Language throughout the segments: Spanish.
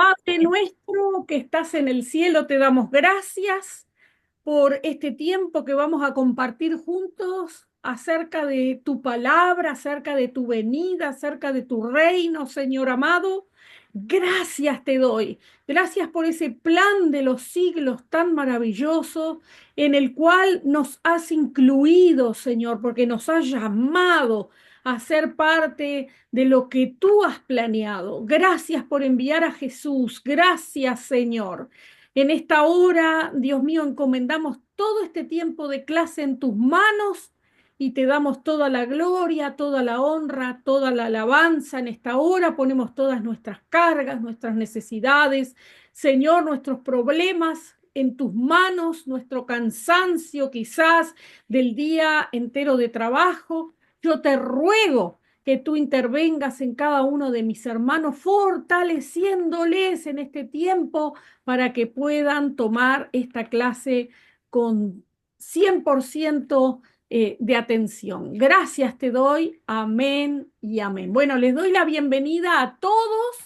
Padre nuestro que estás en el cielo, te damos gracias por este tiempo que vamos a compartir juntos acerca de tu palabra, acerca de tu venida, acerca de tu reino, Señor amado. Gracias te doy. Gracias por ese plan de los siglos tan maravilloso en el cual nos has incluido, Señor, porque nos has llamado a ser parte de lo que tú has planeado. Gracias por enviar a Jesús. Gracias, Señor. En esta hora, Dios mío, encomendamos todo este tiempo de clase en tus manos y te damos toda la gloria, toda la honra, toda la alabanza. En esta hora ponemos todas nuestras cargas, nuestras necesidades, Señor, nuestros problemas en tus manos, nuestro cansancio quizás del día entero de trabajo. Yo te ruego que tú intervengas en cada uno de mis hermanos, fortaleciéndoles en este tiempo para que puedan tomar esta clase con 100% de atención. Gracias te doy. Amén y amén. Bueno, les doy la bienvenida a todos.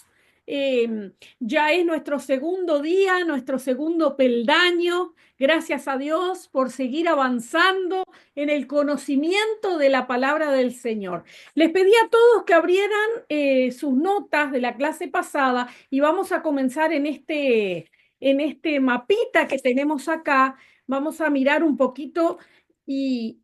Ya es nuestro segundo día, nuestro segundo peldaño. Gracias a Dios por seguir avanzando en el conocimiento de la palabra del Señor. Les pedí a todos que abrieran sus notas de la clase pasada y vamos a comenzar en este mapita que tenemos acá. Vamos a mirar un poquito y,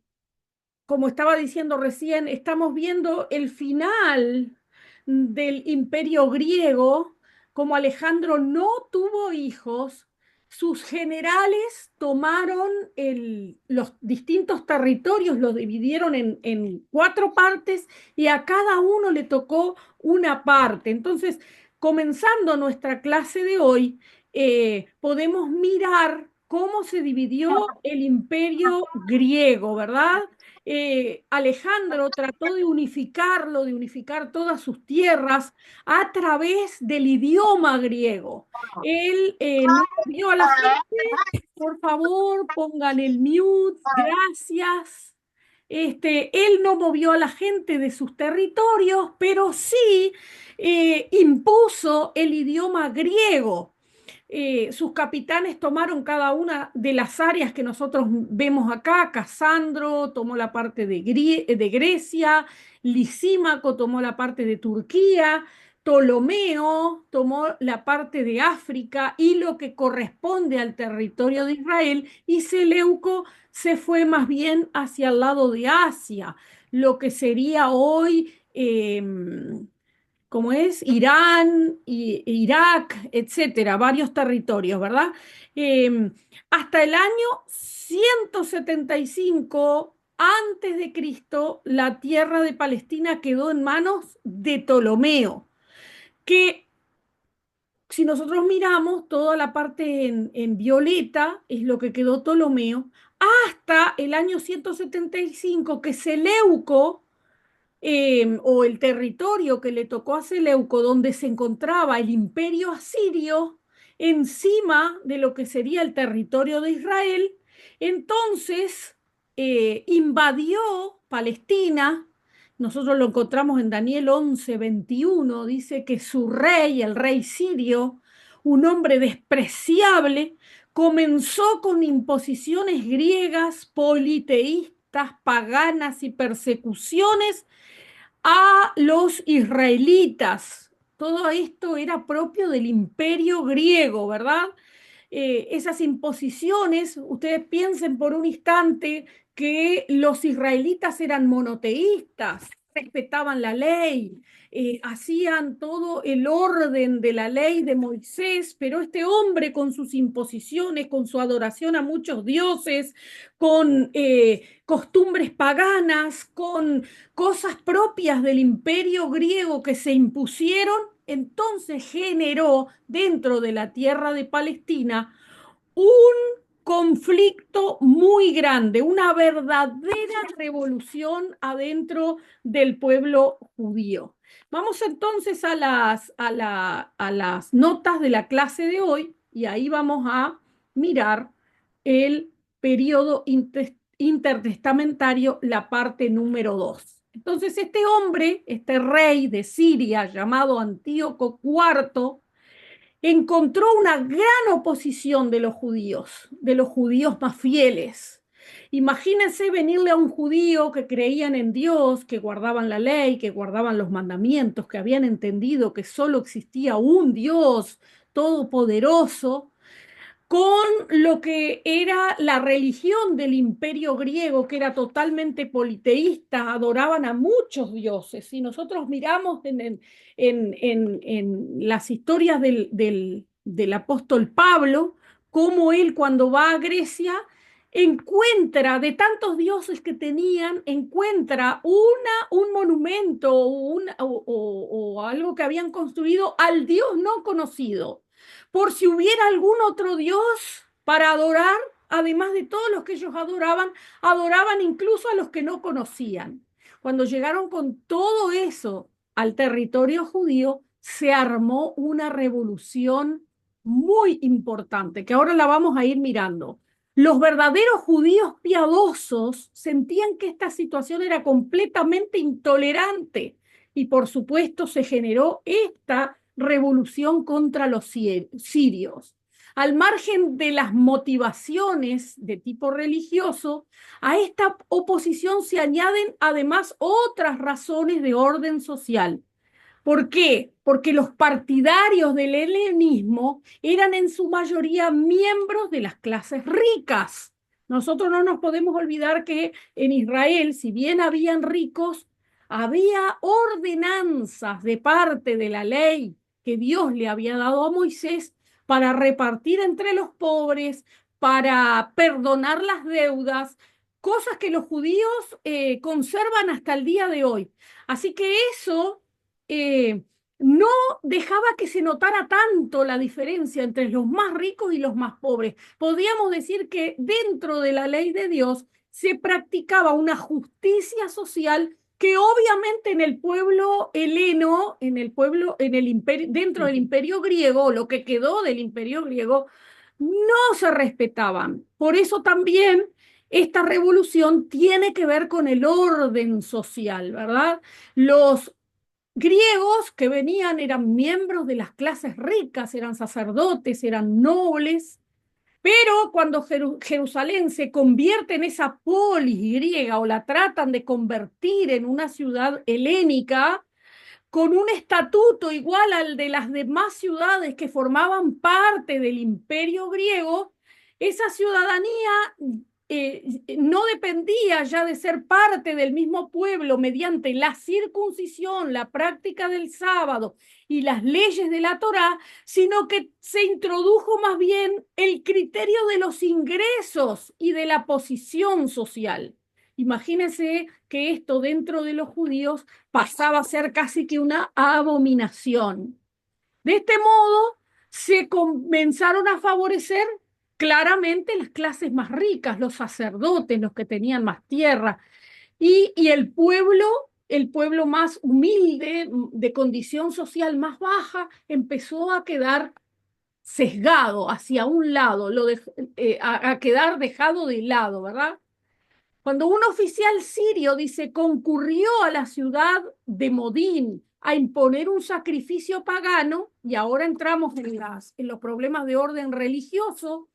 como estaba diciendo recién, estamos viendo el final del imperio griego. Como Alejandro no tuvo hijos, sus generales tomaron los distintos territorios, los dividieron en cuatro partes y a cada uno le tocó una parte. Entonces, comenzando nuestra clase de hoy, podemos mirar cómo se dividió el imperio griego, ¿verdad? Alejandro trató de unificarlo, de unificar todas sus tierras a través del idioma griego. Él no movió a la gente, por favor, pongan el mute, gracias. Él no movió a la gente de sus territorios, pero sí impuso el idioma griego. Sus capitanes tomaron cada una de las áreas que nosotros vemos acá. Casandro tomó la parte de Grecia, Lisímaco tomó la parte de Turquía, Ptolomeo tomó la parte de África y lo que corresponde al territorio de Israel, y Seleuco se fue más bien hacia el lado de Asia, lo que sería hoy como es Irán, Irak, etcétera, varios territorios, ¿verdad? Hasta el año 175 antes de Cristo, la tierra de Palestina quedó en manos de Ptolomeo, que si nosotros miramos toda la parte en violeta, es lo que quedó Ptolomeo, hasta el año 175 que Seleuco o el territorio que le tocó a Seleuco, donde se encontraba el imperio asirio, encima de lo que sería el territorio de Israel, entonces invadió Palestina. Nosotros lo encontramos en Daniel 11:21, dice que su rey, el rey sirio, un hombre despreciable, comenzó con imposiciones griegas, politeístas, paganas y persecuciones a los israelitas. Todo esto era propio del imperio griego, ¿verdad? Esas imposiciones, ustedes piensen por un instante que los israelitas eran monoteístas, respetaban la ley, hacían todo el orden de la ley de Moisés, pero este hombre con sus imposiciones, con su adoración a muchos dioses, con costumbres paganas, con cosas propias del imperio griego que se impusieron, entonces generó dentro de la tierra de Palestina un conflicto muy grande, una verdadera revolución adentro del pueblo judío. Vamos entonces a las notas de la clase de hoy y ahí vamos a mirar el periodo intertestamentario, la parte número 2. Entonces este hombre, este rey de Siria llamado Antíoco IV, encontró una gran oposición de los judíos más fieles. Imagínense venirle a un judío que creían en Dios, que guardaban la ley, que guardaban los mandamientos, que habían entendido que solo existía un Dios todopoderoso, con lo que era la religión del imperio griego, que era totalmente politeísta, adoraban a muchos dioses. Si nosotros miramos en las historias del apóstol Pablo, cómo él cuando va a Grecia encuentra, de tantos dioses que tenían, encuentra un monumento o algo que habían construido al Dios no conocido, por si hubiera algún otro Dios para adorar, además de todos los que ellos adoraban, adoraban incluso a los que no conocían. Cuando llegaron con todo eso al territorio judío, se armó una revolución muy importante, que ahora la vamos a ir mirando. Los verdaderos judíos piadosos sentían que esta situación era completamente intolerante y por supuesto se generó esta revolución contra los sirios. Al margen de las motivaciones de tipo religioso, a esta oposición se añaden además otras razones de orden social. ¿Por qué? Porque los partidarios del helenismo eran en su mayoría miembros de las clases ricas. Nosotros no nos podemos olvidar que en Israel, si bien habían ricos, había ordenanzas de parte de la ley que Dios le había dado a Moisés para repartir entre los pobres, para perdonar las deudas, cosas que los judíos conservan hasta el día de hoy. Así que eso no dejaba que se notara tanto la diferencia entre los más ricos y los más pobres. Podríamos decir que dentro de la ley de Dios se practicaba una justicia social que obviamente en el pueblo heleno, en el pueblo, en el imperio, dentro del imperio griego, lo que quedó del imperio griego, no se respetaban. Por eso también esta revolución tiene que ver con el orden social, ¿verdad? Los griegos que venían eran miembros de las clases ricas, eran sacerdotes, eran nobles, pero cuando Jerusalén se convierte en esa polis griega o la tratan de convertir en una ciudad helénica, con un estatuto igual al de las demás ciudades que formaban parte del imperio griego, esa ciudadanía no dependía ya de ser parte del mismo pueblo mediante la circuncisión, la práctica del sábado y las leyes de la Torá, sino que se introdujo más bien el criterio de los ingresos y de la posición social. Imagínense que esto dentro de los judíos pasaba a ser casi que una abominación. De este modo, se comenzaron a favorecer claramente las clases más ricas, los sacerdotes, los que tenían más tierra, y el pueblo más humilde, de condición social más baja, empezó a quedar sesgado hacia un lado, a quedar dejado de lado, ¿verdad? Cuando un oficial sirio dice concurrió a la ciudad de Modín a imponer un sacrificio pagano, y ahora entramos en los problemas de orden religioso,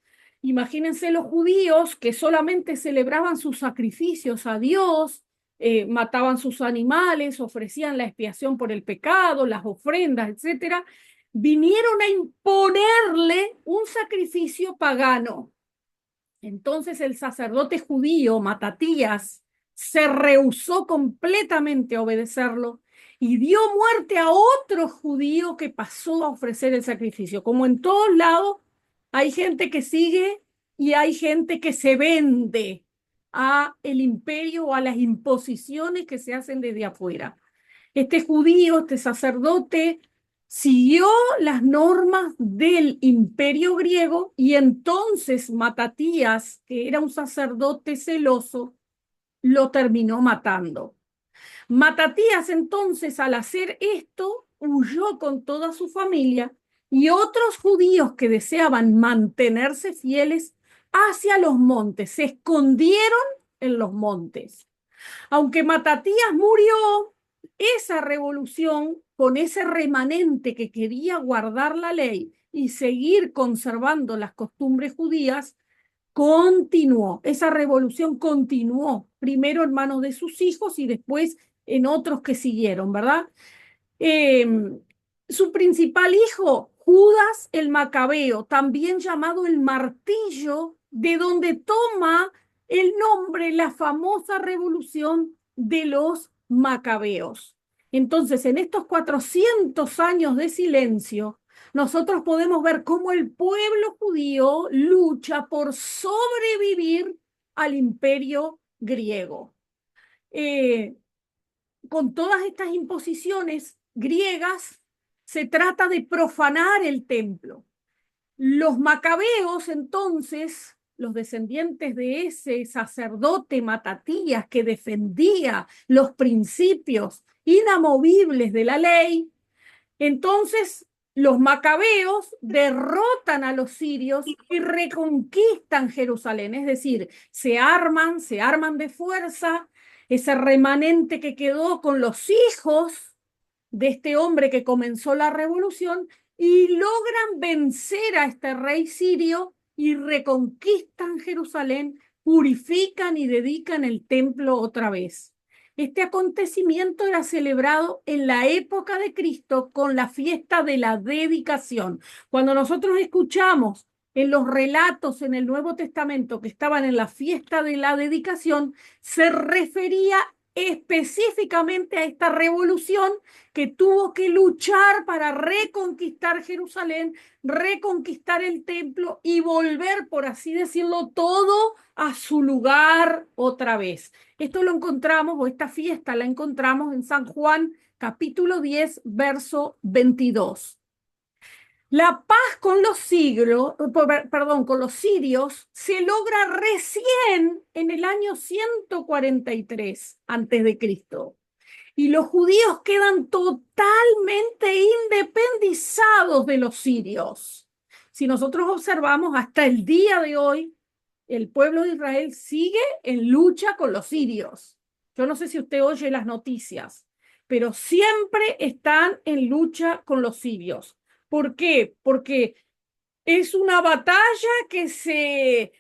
imagínense los judíos que solamente celebraban sus sacrificios a Dios, mataban sus animales, ofrecían la expiación por el pecado, las ofrendas, etcétera, vinieron a imponerle un sacrificio pagano. Entonces el sacerdote judío, Matatías, se rehusó completamente a obedecerlo y dio muerte a otro judío que pasó a ofrecer el sacrificio. Como en todos lados, hay gente que sigue y hay gente que se vende a el imperio o a las imposiciones que se hacen desde afuera. Este judío, este sacerdote, siguió las normas del imperio griego y entonces Matatías, que era un sacerdote celoso, lo terminó matando. Matatías entonces, al hacer esto, huyó con toda su familia y otros judíos que deseaban mantenerse fieles hacia los montes, se escondieron en los montes. Aunque Matatías murió, esa revolución con ese remanente que quería guardar la ley y seguir conservando las costumbres judías, continuó. Esa revolución continuó, primero en manos de sus hijos y después en otros que siguieron, ¿verdad? Eh, Su principal hijo, Judas el Macabeo, también llamado el martillo, de donde toma el nombre la famosa revolución de los Macabeos. Entonces, en estos 400 años de silencio, nosotros podemos ver cómo el pueblo judío lucha por sobrevivir al imperio griego. Eh, con todas estas imposiciones griegas, se trata de profanar el templo. Los macabeos, entonces, los descendientes de ese sacerdote Matatías que defendía los principios inamovibles de la ley, entonces los macabeos derrotan a los sirios y reconquistan Jerusalén, es decir, se arman de fuerza, ese remanente que quedó con los hijos de este hombre que comenzó la revolución y logran vencer a este rey sirio y reconquistan Jerusalén, purifican y dedican el templo otra vez. Este acontecimiento era celebrado en la época de Cristo con la fiesta de la dedicación. Cuando nosotros escuchamos en los relatos en el Nuevo Testamento que estaban en la fiesta de la dedicación, se refería específicamente a esta revolución que tuvo que luchar para reconquistar Jerusalén, reconquistar el templo y volver, por así decirlo, todo a su lugar otra vez. Esto lo encontramos, o esta fiesta la encontramos en San Juan, capítulo 10, verso 22. La paz con los con los sirios se logra recién en el año 143 antes de Cristo. Y los judíos quedan totalmente independizados de los sirios. Si nosotros observamos hasta el día de hoy, el pueblo de Israel sigue en lucha con los sirios. Yo no sé si usted oye las noticias, pero siempre están en lucha con los sirios. ¿Por qué? Porque es una batalla que se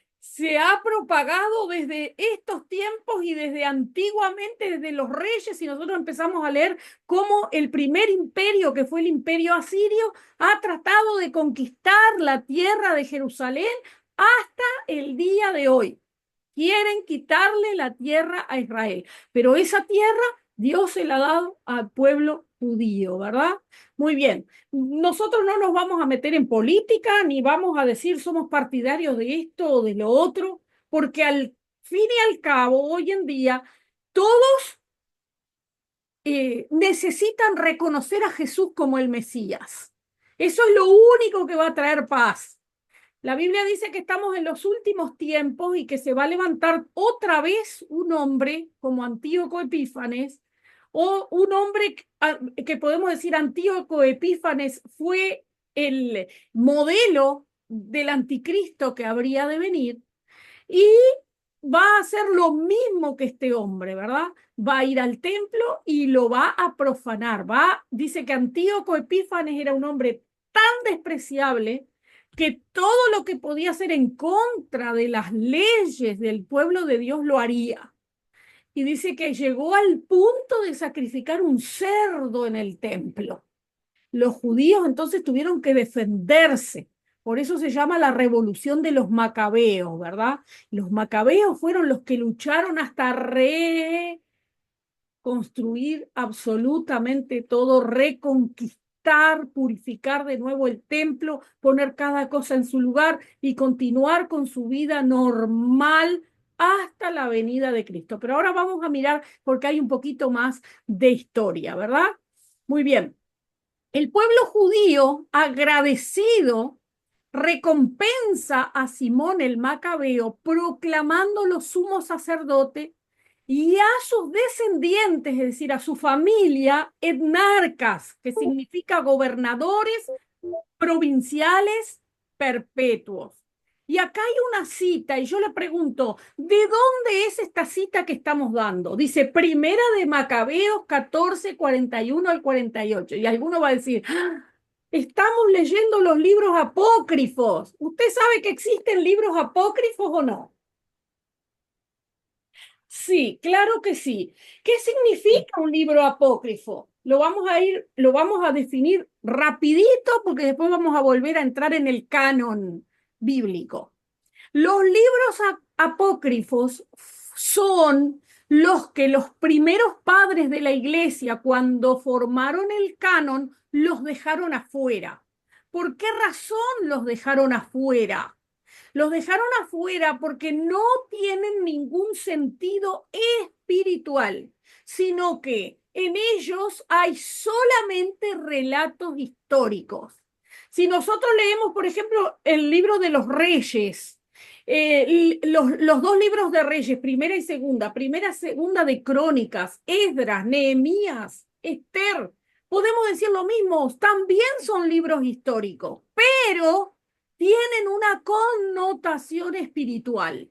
ha propagado desde estos tiempos y desde antiguamente, desde los reyes, y nosotros empezamos a leer cómo el primer imperio, que fue el imperio asirio, ha tratado de conquistar la tierra de Jerusalén hasta el día de hoy. Quieren quitarle la tierra a Israel, pero esa tierra Dios se la ha dado al pueblo judío, ¿verdad? Muy bien. Nosotros no nos vamos a meter en política ni vamos a decir somos partidarios de esto o de lo otro, porque al fin y al cabo, hoy en día, todos necesitan reconocer a Jesús como el Mesías. Eso es lo único que va a traer paz. La Biblia dice que estamos en los últimos tiempos y que se va a levantar otra vez un hombre como Antíoco Epífanes, o un hombre que podemos decir Antíoco Epífanes fue el modelo del anticristo que habría de venir, y va a hacer lo mismo que este hombre, ¿verdad? Va a ir al templo y lo va a profanar. Dice que Antíoco Epífanes era un hombre tan despreciable que todo lo que podía hacer en contra de las leyes del pueblo de Dios lo haría. Y dice que llegó al punto de sacrificar un cerdo en el templo. Los judíos entonces tuvieron que defenderse. Por eso se llama la revolución de los macabeos, ¿verdad? Los macabeos fueron los que lucharon hasta reconstruir absolutamente todo, reconquistar, purificar de nuevo el templo, poner cada cosa en su lugar y continuar con su vida normal hasta la venida de Cristo. Pero ahora vamos a mirar porque hay un poquito más de historia, ¿verdad? Muy bien. El pueblo judío, agradecido, recompensa a Simón el Macabeo, proclamándolo sumo sacerdote, y a sus descendientes, es decir, a su familia, etnarcas, que significa gobernadores provinciales perpetuos. Y acá hay una cita y yo le pregunto, ¿de dónde es esta cita que estamos dando? Dice Primera de Macabeos 14, 41 al 48. Y alguno va a decir, "Ah, estamos leyendo los libros apócrifos. ¿Usted sabe que existen libros apócrifos o no? Sí, claro que sí. ¿Qué significa un libro apócrifo? Lo vamos a definir rapidito porque después vamos a volver a entrar en el canon bíblico. Los libros apócrifos son los que los primeros padres de la iglesia, cuando formaron el canon, los dejaron afuera. ¿Por qué razón los dejaron afuera? Los dejaron afuera porque no tienen ningún sentido espiritual, sino que en ellos hay solamente relatos históricos. Si nosotros leemos, por ejemplo, el libro de los Reyes, los dos libros de Reyes, primera y segunda de Crónicas, Esdras, Nehemías, Esther, podemos decir lo mismo, también son libros históricos, pero tienen una connotación espiritual.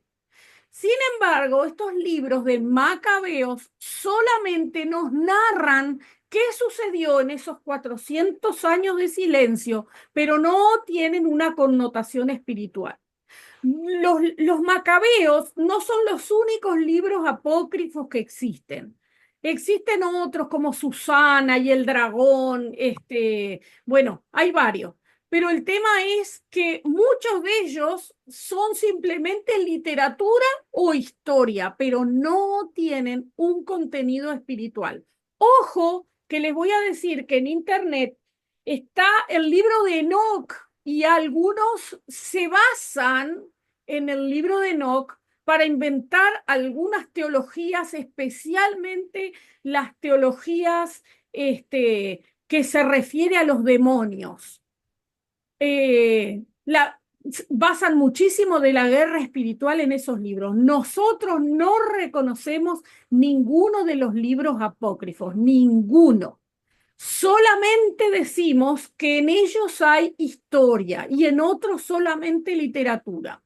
Sin embargo, estos libros de Macabeos solamente nos narran qué sucedió en esos 400 años de silencio, pero no tienen una connotación espiritual. Los macabeos no son los únicos libros apócrifos que existen. Existen otros como Susana y el dragón, bueno, hay varios. Pero el tema es que muchos de ellos son simplemente literatura o historia, pero no tienen un contenido espiritual. Ojo, que les voy a decir que en internet está el libro de Enoch y algunos se basan en el libro de Enoch para inventar algunas teologías, especialmente las teologías que se refiere a los demonios. Basan muchísimo de la guerra espiritual en esos libros. Nosotros no reconocemos ninguno de los libros apócrifos, ninguno. Solamente decimos que en ellos hay historia y en otros solamente literatura.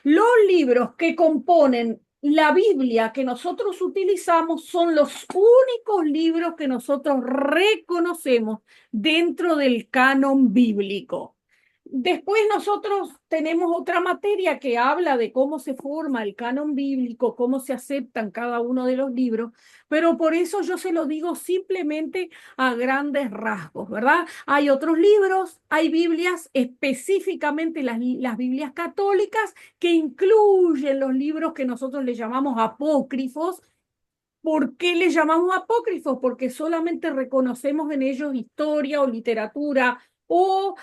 Los libros que componen la Biblia que nosotros utilizamos son los únicos libros que nosotros reconocemos dentro del canon bíblico. Después nosotros tenemos otra materia que habla de cómo se forma el canon bíblico, cómo se aceptan cada uno de los libros, pero por eso yo se lo digo simplemente a grandes rasgos, ¿verdad? Hay otros libros, hay Biblias, específicamente las Biblias católicas, que incluyen los libros que nosotros le llamamos apócrifos. ¿Por qué le llamamos apócrifos? Porque solamente reconocemos en ellos historia o literatura o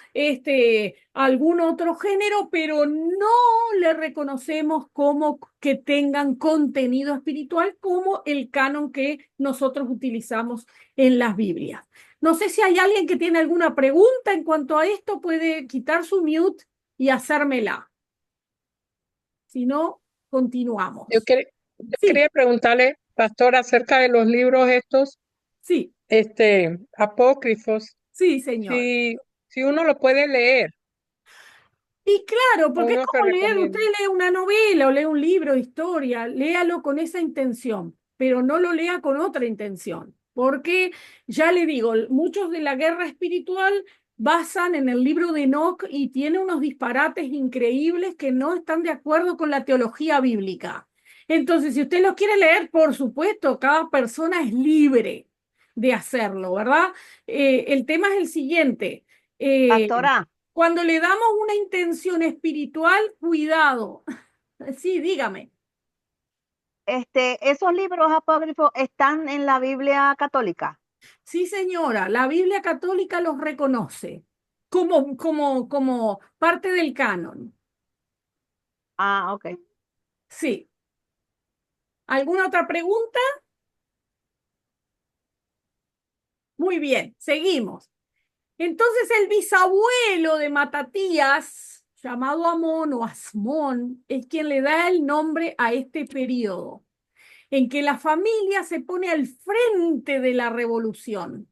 algún otro género, pero no le reconocemos como que tengan contenido espiritual como el canon que nosotros utilizamos en las Biblias. No sé si hay alguien que tiene alguna pregunta en cuanto a esto, puede quitar su mute y hacérmela. Si no, Yo, continuamos. yo Sí, quería preguntarle, pastor, acerca de los libros estos, sí, apócrifos, sí, señor. si, si uno lo puede leer, Y claro, porque es uno se como leer, usted recomienda. lee una novela o lee un libro de historia, léalo con esa intención, pero no lo lea con otra intención, porque ya le digo, muchos de la guerra espiritual basan en el libro de Enoch y tiene unos disparates increíbles que no están de acuerdo con la teología bíblica. Entonces, si usted lo quiere leer, por supuesto, cada persona es libre de hacerlo, ¿verdad? El tema es el siguiente. eh, Pastora, Cuando le damos una intención espiritual, cuidado. Sí, dígame. esos libros apócrifos están en la Biblia católica. Sí, señora, la Biblia católica los reconoce como parte del canon. Ah, ok. Sí. ¿Alguna otra pregunta? Muy bien, seguimos. Entonces el bisabuelo de Matatías, llamado Amón o Asmón, es quien le da el nombre a este periodo, en que la familia se pone al frente de la revolución.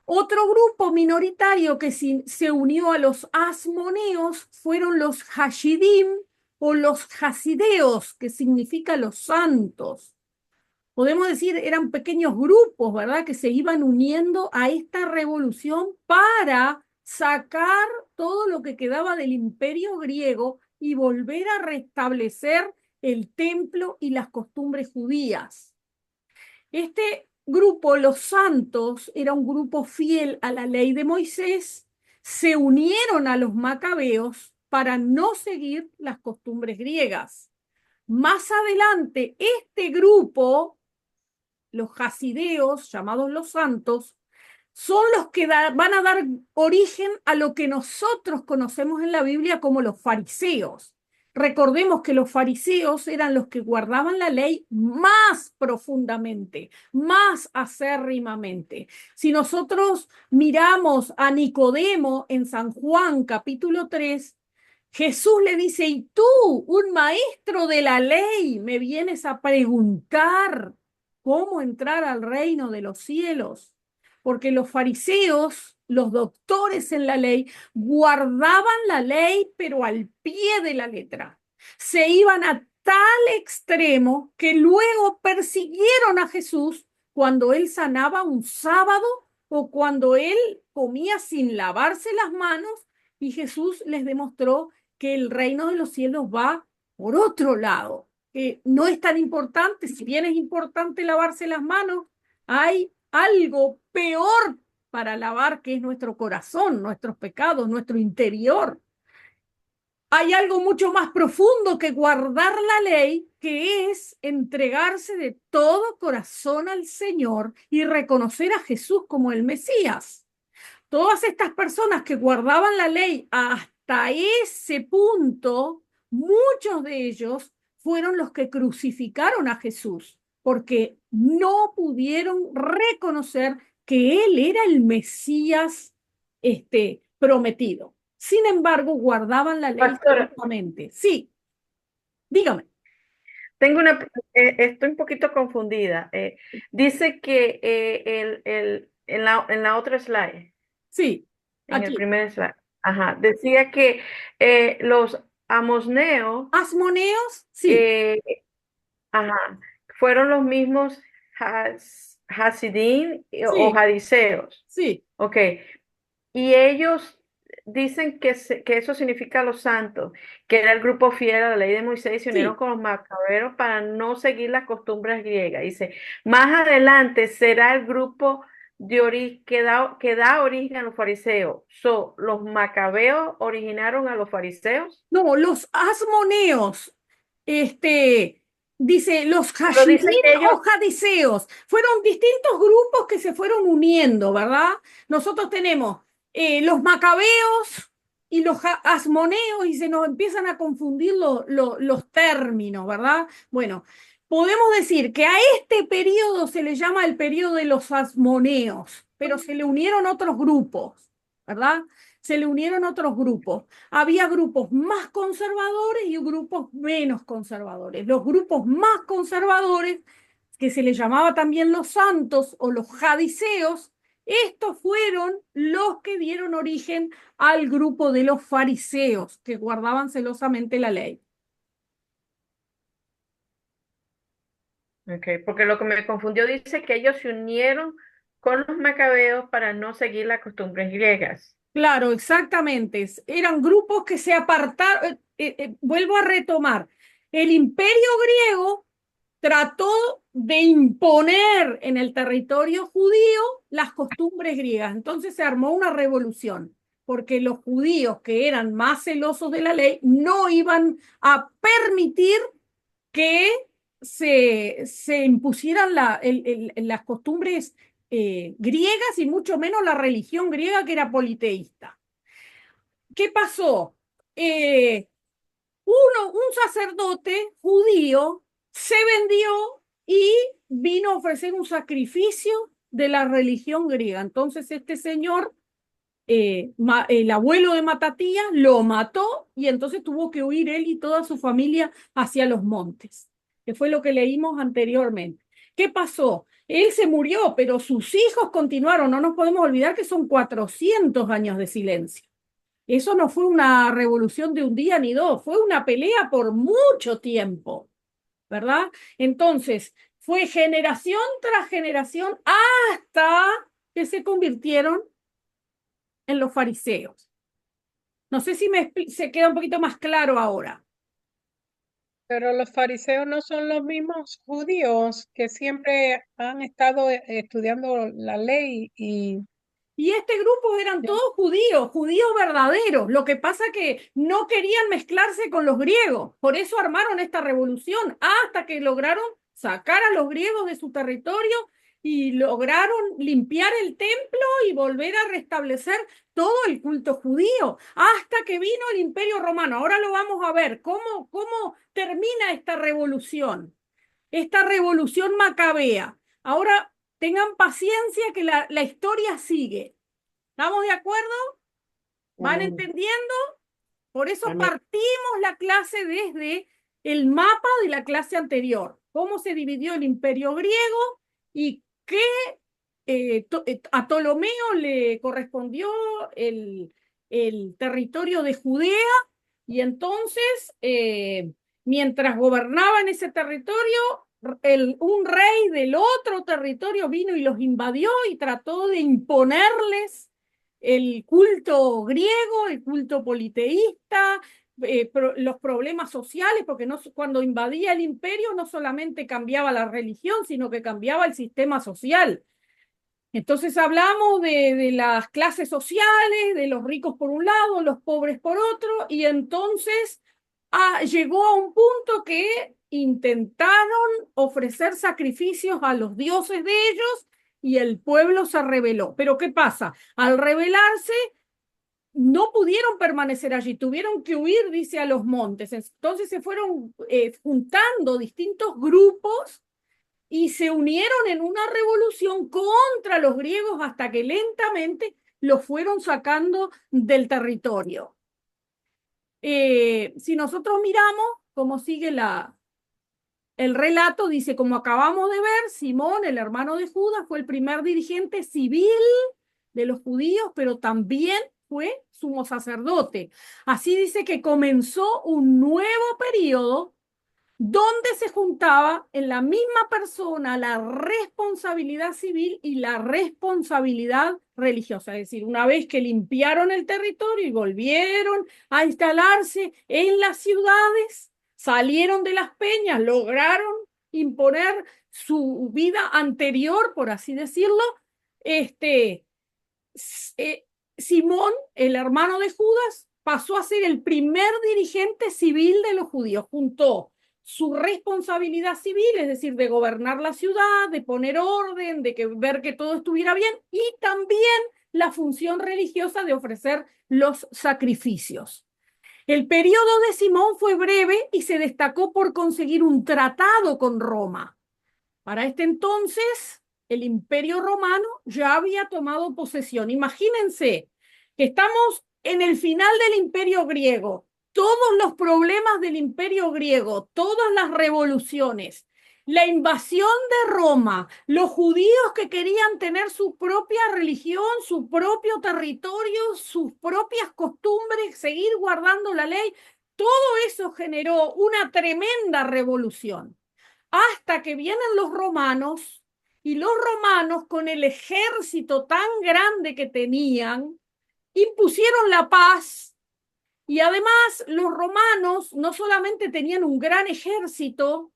Otro grupo minoritario que se unió a los asmoneos fueron los Hashidim o los Hasideos, que significa los santos. Podemos decir, eran pequeños grupos, ¿verdad?, que se iban uniendo a esta revolución para sacar todo lo que quedaba del imperio griego y volver a restablecer el templo y las costumbres judías. Este grupo, los santos, era un grupo fiel a la ley de Moisés, se unieron a los macabeos para no seguir las costumbres griegas. Más adelante, este grupo, los hasideos, llamados los santos, son los que van a dar origen a lo que nosotros conocemos en la Biblia como los fariseos. Recordemos que los fariseos eran los que guardaban la ley más profundamente, más acérrimamente. Si nosotros miramos a Nicodemo en San Juan capítulo 3, Jesús le dice, y tú, un maestro de la ley, me vienes a preguntar cómo entrar al reino de los cielos. Porque los fariseos, los doctores en la ley, guardaban la ley, pero al pie de la letra. Se iban a tal extremo que luego persiguieron a Jesús cuando él sanaba un sábado o cuando él comía sin lavarse las manos, y Jesús les demostró que el reino de los cielos va por otro lado, que no es tan importante. Si bien es importante lavarse las manos, hay algo peor para lavar, que es nuestro corazón, nuestros pecados, nuestro interior. Hay algo mucho más profundo que guardar la ley, que es entregarse de todo corazón al Señor y reconocer a Jesús como el Mesías. Todas estas personas que guardaban la ley hasta ese punto, muchos de ellos fueron los que crucificaron a Jesús, porque no pudieron reconocer que él era el Mesías prometido. Sin embargo, guardaban la ley Pastora, correctamente. Sí, dígame. estoy un poquito confundida. Dice que en la otra slide, Sí, en el aquí. primer slide, ajá, decía que los amosneos, Asmoneos, sí, eh, ajá, fueron los mismos Hasidim o sí, Hadiseos. sí, Ok. Y ellos dicen que eso significa los santos, que era el grupo fiel a la ley de Moisés, y se unieron sí. con los macaberos para no seguir las costumbres griegas. Dice, más adelante será el grupo que da origen a los fariseos. ¿Los macabeos originaron a los fariseos? No, los asmoneos, dice, los Pero Hashidim dice que ellos, o Hadiseos, fueron distintos grupos que se fueron uniendo, ¿verdad? Nosotros tenemos los macabeos y los asmoneos, y se nos empiezan a confundir los términos, ¿verdad? Bueno, podemos decir que a este periodo se le llama el periodo de los asmoneos, pero se le unieron otros grupos, ¿verdad? Se le unieron otros grupos. Había grupos más conservadores y grupos menos conservadores. Los grupos más conservadores, que se les llamaba también los santos o los hadiseos, estos fueron los que dieron origen al grupo de los fariseos, que guardaban celosamente la ley. okay, porque lo que me confundió dice que ellos se unieron con los macabeos para no seguir las costumbres griegas. Claro, exactamente. Eran grupos que se apartaron. Vuelvo a retomar. El imperio griego trató de imponer en el territorio judío las costumbres griegas. Entonces se armó una revolución, porque los judíos, que eran más celosos de la ley, no iban a permitir que se impusieran las costumbres griegas, y mucho menos la religión griega, que era politeísta. ¿Qué pasó? Un sacerdote judío se vendió y vino a ofrecer un sacrificio de la religión griega. Entonces este señor, el abuelo de Matatías, lo mató, y entonces tuvo que huir él y toda su familia hacia los montes, que fue lo que leímos anteriormente. ¿Qué pasó? Él se murió, pero sus hijos continuaron. No nos podemos olvidar que son 400 años de silencio. Eso no fue una revolución de un día ni dos, fue una pelea por mucho tiempo, ¿verdad? Entonces, fue generación tras generación hasta que se convirtieron en los fariseos. No sé si se queda un poquito más claro ahora. Pero los fariseos no son los mismos judíos que siempre han estado estudiando la ley Y este grupo eran todos judíos, judíos verdaderos. Lo que pasa que no querían mezclarse con los griegos. Por eso armaron esta revolución, hasta que lograron sacar a los griegos de su territorio y lograron limpiar el templo y volver a restablecer todo el culto judío, hasta que vino el Imperio Romano. Ahora lo vamos a ver, cómo termina esta revolución macabea. Ahora tengan paciencia que la historia sigue. ¿Estamos de acuerdo? ¿Van Amén. entendiendo? Por eso Amén. partimos la clase desde el mapa de la clase anterior. Cómo se dividió el imperio griego y qué a Ptolomeo le correspondió el territorio de Judea y entonces, mientras gobernaba en ese territorio, un rey del otro territorio vino y los invadió y trató de imponerles el culto griego, el culto politeísta, los problemas sociales, porque no, cuando invadía el imperio no solamente cambiaba la religión, sino que cambiaba el sistema social. Entonces hablamos de las clases sociales, de los ricos por un lado, los pobres por otro, y entonces llegó a un punto que intentaron ofrecer sacrificios a los dioses de ellos y el pueblo se rebeló. Pero ¿qué pasa? Al rebelarse, no pudieron permanecer allí, tuvieron que huir, dice, a los montes. Entonces se fueron juntando distintos grupos y se unieron en una revolución contra los griegos hasta que lentamente los fueron sacando del territorio. Si nosotros miramos cómo sigue el relato, dice, como acabamos de ver, Simón, el hermano de Judas, fue el primer dirigente civil de los judíos, pero también fue sumo sacerdote. Así dice que comenzó un nuevo periodo donde se juntaba en la misma persona la responsabilidad civil y la responsabilidad religiosa. Es decir, una vez que limpiaron el territorio y volvieron a instalarse en las ciudades, salieron de las peñas, lograron imponer su vida anterior, por así decirlo, este, Simón, el hermano de Judas, pasó a ser el primer dirigente civil de los judíos. Juntó su responsabilidad civil, es decir, de gobernar la ciudad, de poner orden, de ver que todo estuviera bien, y también la función religiosa de ofrecer los sacrificios. El periodo de Simón fue breve y se destacó por conseguir un tratado con Roma. Para este entonces, el Imperio Romano ya había tomado posesión. Imagínense que estamos en el final del Imperio griego, todos los problemas del Imperio griego, todas las revoluciones, la invasión de Roma, los judíos que querían tener su propia religión, su propio territorio, sus propias costumbres, seguir guardando la ley, todo eso generó una tremenda revolución hasta que vienen los romanos, y los romanos, con el ejército tan grande que tenían, impusieron la paz. Y además los romanos no solamente tenían un gran ejército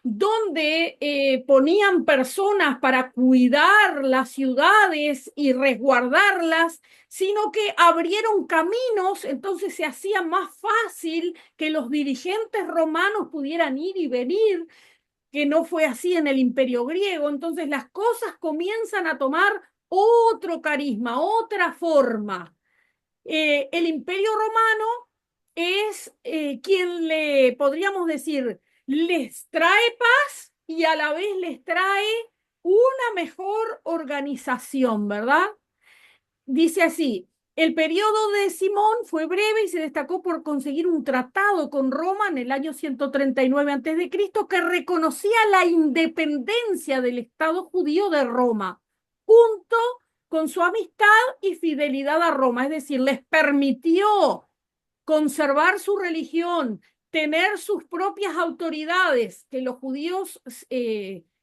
donde ponían personas para cuidar las ciudades y resguardarlas, sino que abrieron caminos, entonces se hacía más fácil que los dirigentes romanos pudieran ir y venir, que no fue así en el Imperio griego. Entonces las cosas comienzan a tomar otro carisma, otra forma. El Imperio Romano es quien podríamos decir, les trae paz y a la vez les trae una mejor organización, ¿verdad? Dice así, El periodo de Simón fue breve y se destacó por conseguir un tratado con Roma en el año 139 a.C. que reconocía la independencia del Estado judío de Roma, junto con su amistad y fidelidad a Roma, es decir, les permitió conservar su religión, tener sus propias autoridades, que los judíos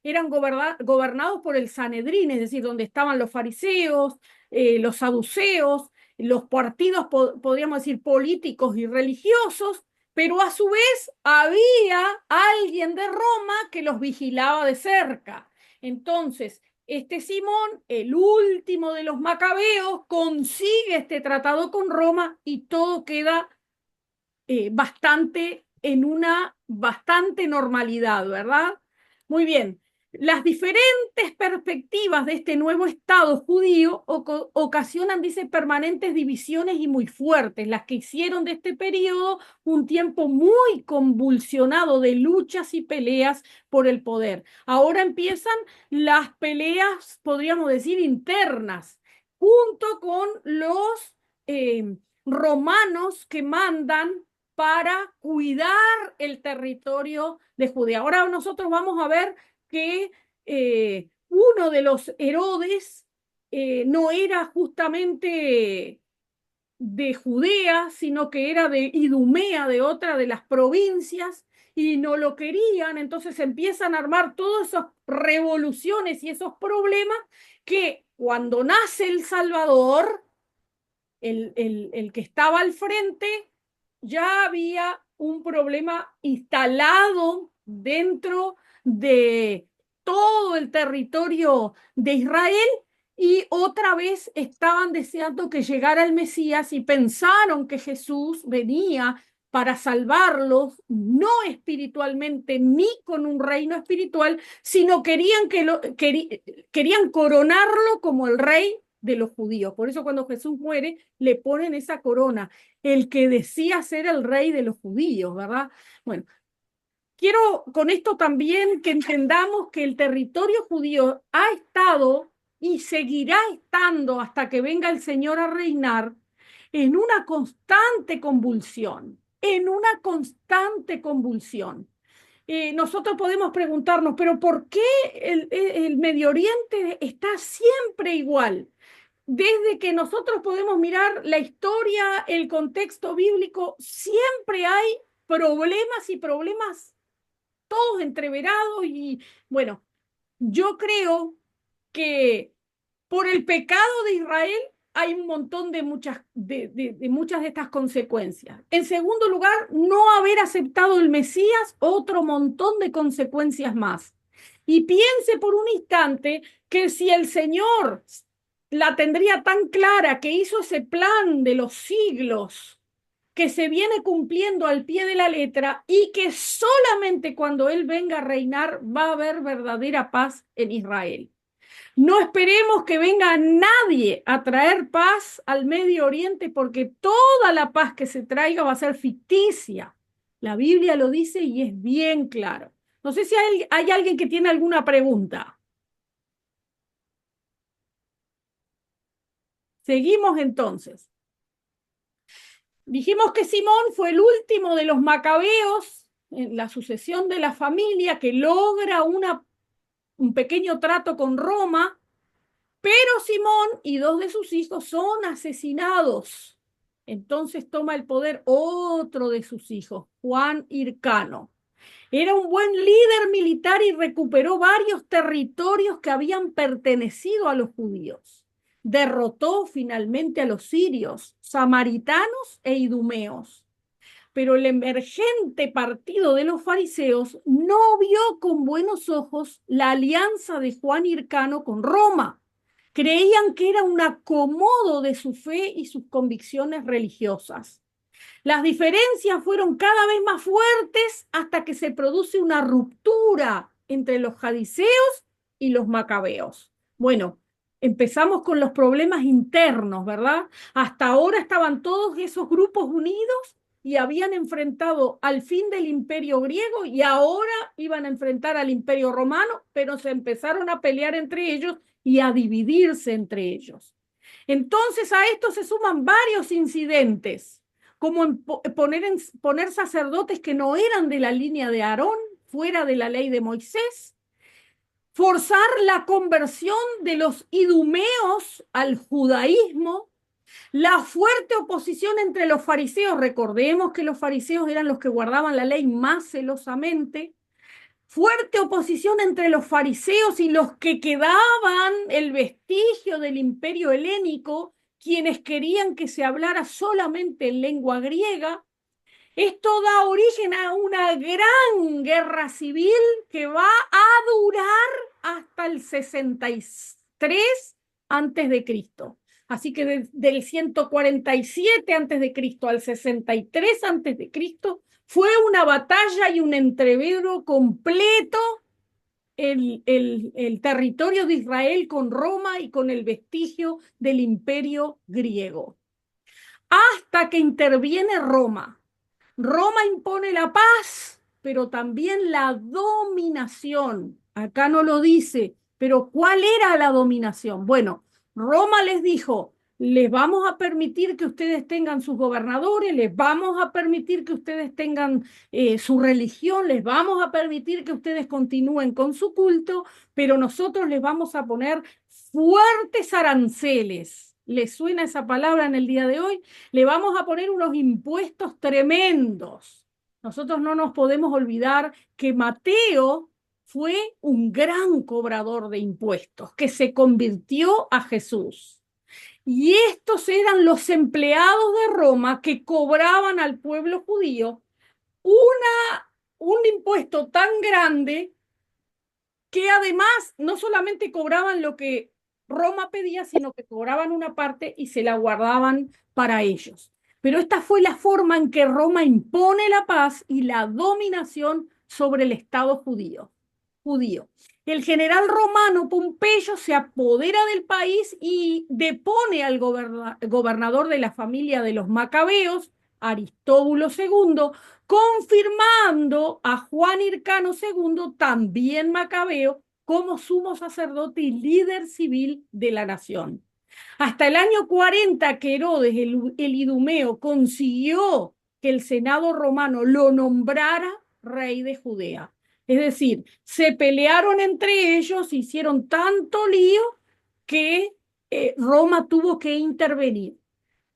eran gobernados por el Sanedrín, es decir, donde estaban los fariseos, los saduceos, los partidos, podríamos decir, políticos y religiosos, pero a su vez había alguien de Roma que los vigilaba de cerca. Entonces, este Simón, el último de los macabeos, consigue este tratado con Roma y todo queda en una bastante normalidad, ¿verdad? Muy bien. Las diferentes perspectivas de este nuevo Estado judío ocasionan, dice, permanentes divisiones y muy fuertes, las que hicieron de este periodo un tiempo muy convulsionado de luchas y peleas por el poder. Ahora empiezan las peleas, podríamos decir, internas, junto con los romanos que mandan para cuidar el territorio de Judea. Ahora nosotros vamos a ver que uno de los Herodes no era justamente de Judea, sino que era de Idumea, de otra de las provincias, y no lo querían, entonces empiezan a armar todas esas revoluciones y esos problemas que cuando nace el Salvador, el que estaba al frente, ya había un problema instalado dentro de todo el territorio de Israel y otra vez estaban deseando que llegara el Mesías y pensaron que Jesús venía para salvarlos, no espiritualmente ni con un reino espiritual, sino querían coronarlo como el rey de los judíos. Por eso cuando Jesús muere, le ponen esa corona, el que decía ser el rey de los judíos, ¿verdad? Bueno, quiero con esto también que entendamos que el territorio judío ha estado y seguirá estando hasta que venga el Señor a reinar en una constante convulsión, en una constante convulsión. Nosotros podemos preguntarnos, pero ¿por qué el Medio Oriente está siempre igual? Desde que nosotros podemos mirar la historia, el contexto bíblico, siempre hay problemas y problemas todos entreverados y bueno, yo creo que por el pecado de Israel hay un montón de muchas de estas consecuencias. En segundo lugar, no haber aceptado el Mesías, otro montón de consecuencias más. Y piense por un instante que si el Señor la tendría tan clara, que hizo ese plan de los siglos, que se viene cumpliendo al pie de la letra y que solamente cuando Él venga a reinar va a haber verdadera paz en Israel. No esperemos que venga nadie a traer paz al Medio Oriente porque toda la paz que se traiga va a ser ficticia. La Biblia lo dice y es bien claro. No sé si hay alguien que tiene alguna pregunta. Seguimos entonces. Dijimos que Simón fue el último de los macabeos en la sucesión de la familia que logra un pequeño trato con Roma, pero Simón y dos de sus hijos son asesinados. Entonces toma el poder otro de sus hijos, Juan Hircano. Era un buen líder militar y recuperó varios territorios que habían pertenecido a los judíos. Derrotó finalmente a los sirios, samaritanos e idumeos. Pero el emergente partido de los fariseos no vio con buenos ojos la alianza de Juan Hircano con Roma. Creían que era un acomodo de su fe y sus convicciones religiosas. Las diferencias fueron cada vez más fuertes hasta que se produce una ruptura entre los jadiseos y los macabeos. Bueno, empezamos con los problemas internos, ¿verdad? Hasta ahora estaban todos esos grupos unidos y habían enfrentado al fin del imperio griego y ahora iban a enfrentar al imperio romano, pero se empezaron a pelear entre ellos y a dividirse entre ellos. Entonces a esto se suman varios incidentes, como poner sacerdotes que no eran de la línea de Aarón, fuera de la ley de Moisés, forzar la conversión de los idumeos al judaísmo, la fuerte oposición entre los fariseos, recordemos que los fariseos eran los que guardaban la ley más celosamente, fuerte oposición entre los fariseos y los que quedaban el vestigio del imperio helénico, quienes querían que se hablara solamente en lengua griega. Esto da origen a una gran guerra civil que va a durar hasta el 63 antes de Cristo. Así que del 147 antes de Cristo al 63 antes de Cristo fue una batalla y un entrevero completo el territorio de Israel con Roma y con el vestigio del imperio griego. Hasta que interviene Roma. Roma impone la paz, pero también la dominación. Acá no lo dice, pero ¿cuál era la dominación? Bueno, Roma les dijo, les vamos a permitir que ustedes tengan sus gobernadores, les vamos a permitir que ustedes tengan su religión, les vamos a permitir que ustedes continúen con su culto, pero nosotros les vamos a poner fuertes aranceles. ¿Les suena esa palabra en el día de hoy? Le vamos a poner unos impuestos tremendos. Nosotros no nos podemos olvidar que Mateo fue un gran cobrador de impuestos, que se convirtió a Jesús. Y estos eran los empleados de Roma que cobraban al pueblo judío un impuesto tan grande que además no solamente cobraban lo que Roma pedía, sino que cobraban una parte y se la guardaban para ellos. Pero esta fue la forma en que Roma impone la paz y la dominación sobre el Estado judío. El general romano Pompeyo se apodera del país y depone al gobernador de la familia de los Macabeos, Aristóbulo II, confirmando a Juan Hircano II, también macabeo, como sumo sacerdote y líder civil de la nación. Hasta el año 40 que Herodes, el idumeo, consiguió que el Senado romano lo nombrara rey de Judea. Es decir, se pelearon entre ellos, hicieron tanto lío que Roma tuvo que intervenir.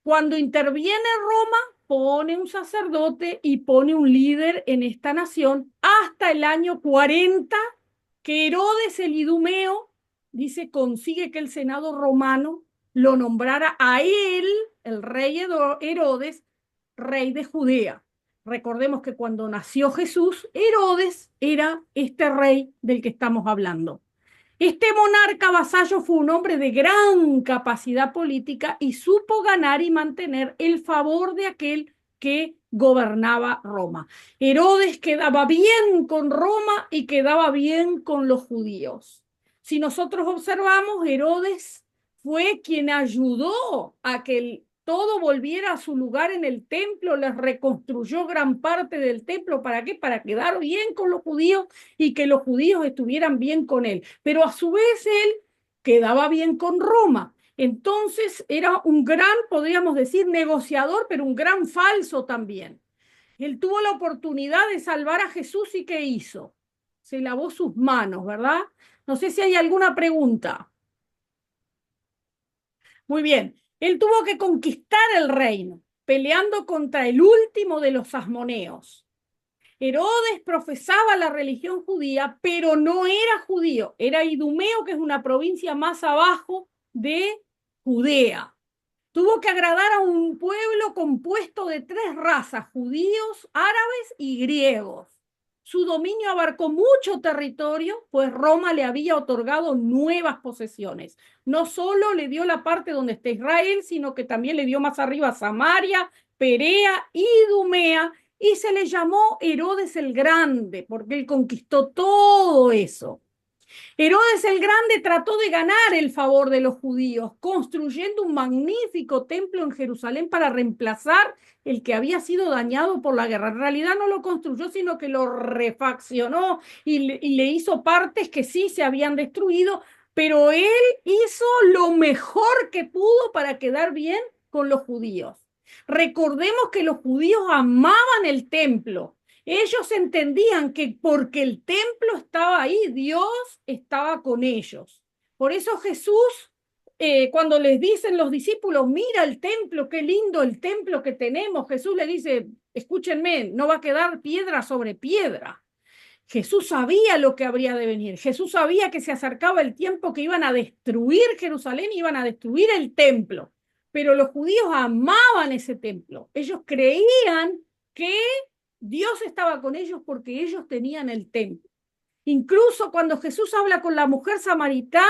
Cuando interviene Roma, pone un sacerdote y pone un líder en esta nación hasta el año 40, que Herodes el idumeo, dice, consigue que el Senado romano lo nombrara a él, el rey Herodes, rey de Judea. Recordemos que cuando nació Jesús, Herodes era este rey del que estamos hablando. Este monarca vasallo fue un hombre de gran capacidad política y supo ganar y mantener el favor de aquel que gobernaba Roma. Herodes quedaba bien con Roma y quedaba bien con los judíos. Si nosotros observamos, Herodes fue quien ayudó a que todo volviera a su lugar en el templo, les reconstruyó gran parte del templo. ¿Para qué? Para quedar bien con los judíos y que los judíos estuvieran bien con él. Pero a su vez él quedaba bien con Roma. Entonces era un gran, podríamos decir, negociador, pero un gran falso también. Él tuvo la oportunidad de salvar a Jesús y ¿qué hizo? Se lavó sus manos, ¿verdad? No sé si hay alguna pregunta. Muy bien. Él tuvo que conquistar el reino, peleando contra el último de los asmoneos. Herodes profesaba la religión judía, pero no era judío, era idumeo, que es una provincia más abajo de Judea. Tuvo que agradar a un pueblo compuesto de 3 razas, judíos, árabes y griegos. Su dominio abarcó mucho territorio, pues Roma le había otorgado nuevas posesiones. No solo le dio la parte donde está Israel, sino que también le dio más arriba Samaria, Perea y Idumea, y se le llamó Herodes el Grande, porque él conquistó todo eso. Herodes el Grande trató de ganar el favor de los judíos, construyendo un magnífico templo en Jerusalén para reemplazar el que había sido dañado por la guerra. En realidad no lo construyó, sino que lo refaccionó y le hizo partes que sí se habían destruido pero él hizo lo mejor que pudo para quedar bien con los judíos. Recordemos que los judíos amaban el templo. Ellos entendían que porque el templo estaba ahí, Dios estaba con ellos. Por eso Jesús, cuando les dicen los discípulos, mira el templo, qué lindo el templo que tenemos, Jesús le dice, escúchenme, no va a quedar piedra sobre piedra. Jesús sabía lo que habría de venir. Jesús sabía que se acercaba el tiempo que iban a destruir Jerusalén, iban a destruir el templo. Pero los judíos amaban ese templo. Ellos creían que Dios estaba con ellos porque ellos tenían el templo. Incluso cuando Jesús habla con la mujer samaritana,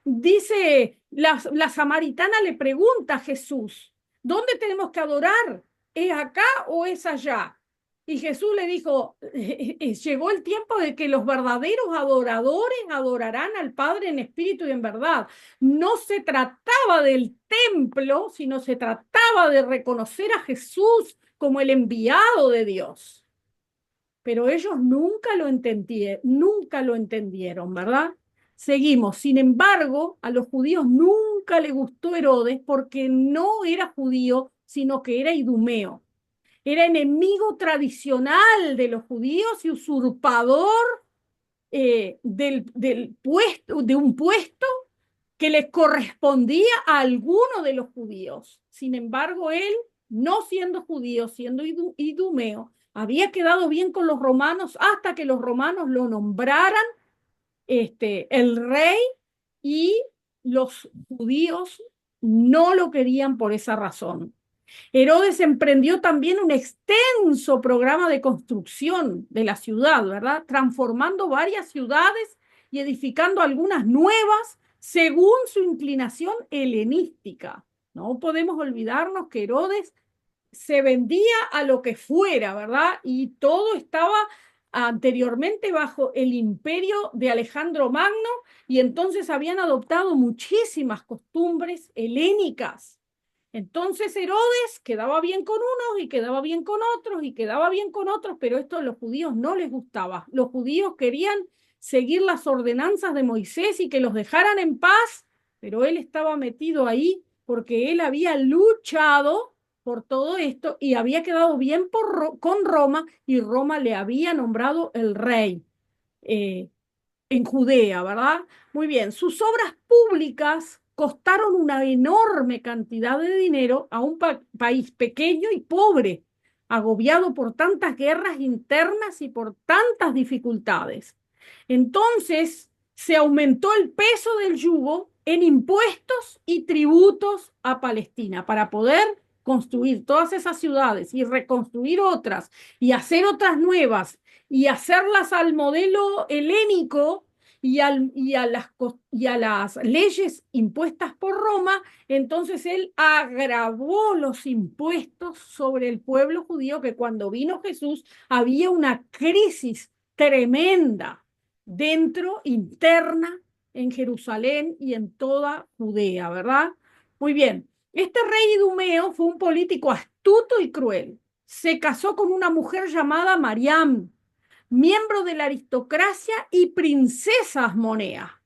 dice, la samaritana le pregunta a Jesús, ¿dónde tenemos que adorar? ¿Es acá o es allá? Y Jesús le dijo, llegó el tiempo de que los verdaderos adoradores adorarán al Padre en espíritu y en verdad. No se trataba del templo, sino se trataba de reconocer a Jesús como el enviado de Dios. Pero ellos nunca lo entendieron, ¿verdad? Seguimos. Sin embargo, a los judíos nunca le gustó Herodes porque no era judío, sino que era idumeo. Era enemigo tradicional de los judíos y usurpador de un puesto que le correspondía a alguno de los judíos. Sin embargo, él, no siendo judío, siendo idumeo, había quedado bien con los romanos hasta que los romanos lo nombraran el rey, y los judíos no lo querían por esa razón. Herodes emprendió también un extenso programa de construcción de la ciudad, ¿verdad? Transformando varias ciudades y edificando algunas nuevas según su inclinación helenística. No podemos olvidarnos que Herodes se vendía a lo que fuera, ¿verdad? Y todo estaba anteriormente bajo el imperio de Alejandro Magno, y entonces habían adoptado muchísimas costumbres helénicas. Entonces Herodes quedaba bien con unos y quedaba bien con otros y quedaba bien con otros, pero esto a los judíos no les gustaba. Los judíos querían seguir las ordenanzas de Moisés y que los dejaran en paz, pero él estaba metido ahí porque él había luchado por todo esto y había quedado bien con Roma, y Roma le había nombrado el rey en Judea, ¿verdad? Muy bien, sus obras públicas costaron una enorme cantidad de dinero a un país pequeño y pobre, agobiado por tantas guerras internas y por tantas dificultades. Entonces se aumentó el peso del yugo en impuestos y tributos a Palestina para poder construir todas esas ciudades y reconstruir otras y hacer otras nuevas y hacerlas al modelo helénico y a las leyes impuestas por Roma. Entonces él agravó los impuestos sobre el pueblo judío, que cuando vino Jesús había una crisis tremenda interna en Jerusalén y en toda Judea, ¿verdad? Muy bien. Este rey idumeo fue un político astuto y cruel. Se casó con una mujer llamada Mariam, miembro de la aristocracia y princesa asmonea.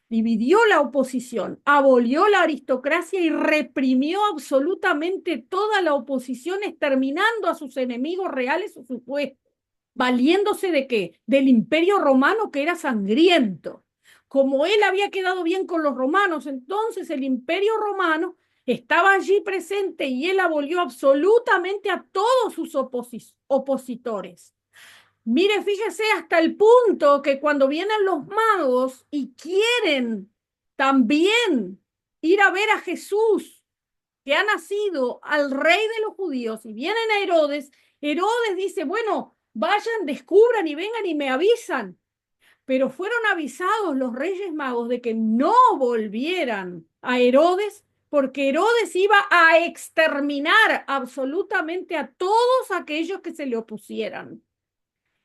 Dividió la oposición, abolió la aristocracia y reprimió absolutamente toda la oposición, exterminando a sus enemigos reales o supuestos. ¿Valiéndose de qué? Del imperio romano, que era sangriento. Como él había quedado bien con los romanos, entonces el imperio romano estaba allí presente y él abolió absolutamente a todos sus opositores. Mire, fíjese hasta el punto que cuando vienen los magos y quieren también ir a ver a Jesús, que ha nacido, al rey de los judíos, y vienen a Herodes, Herodes dice, bueno, vayan, descubran y vengan y me avisan. Pero fueron avisados los reyes magos de que no volvieran a Herodes, porque Herodes iba a exterminar absolutamente a todos aquellos que se le opusieran.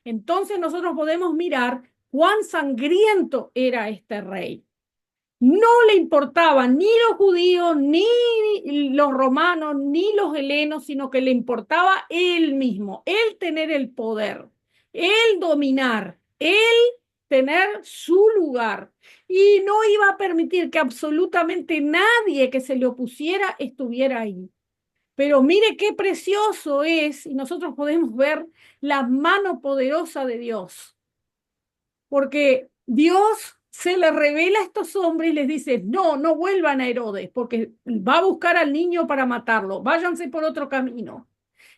Entonces nosotros podemos mirar cuán sangriento era este rey. No le importaban ni los judíos, ni los romanos, ni los helenos, sino que le importaba él mismo, él tener el poder, él dominar, él tener su lugar y no iba a permitir que absolutamente nadie que se le opusiera estuviera ahí. Pero mire qué precioso es, y nosotros podemos ver la mano poderosa de Dios, porque Dios se le revela a estos hombres y les dice, no, no vuelvan a Herodes, porque va a buscar al niño para matarlo, váyanse por otro camino.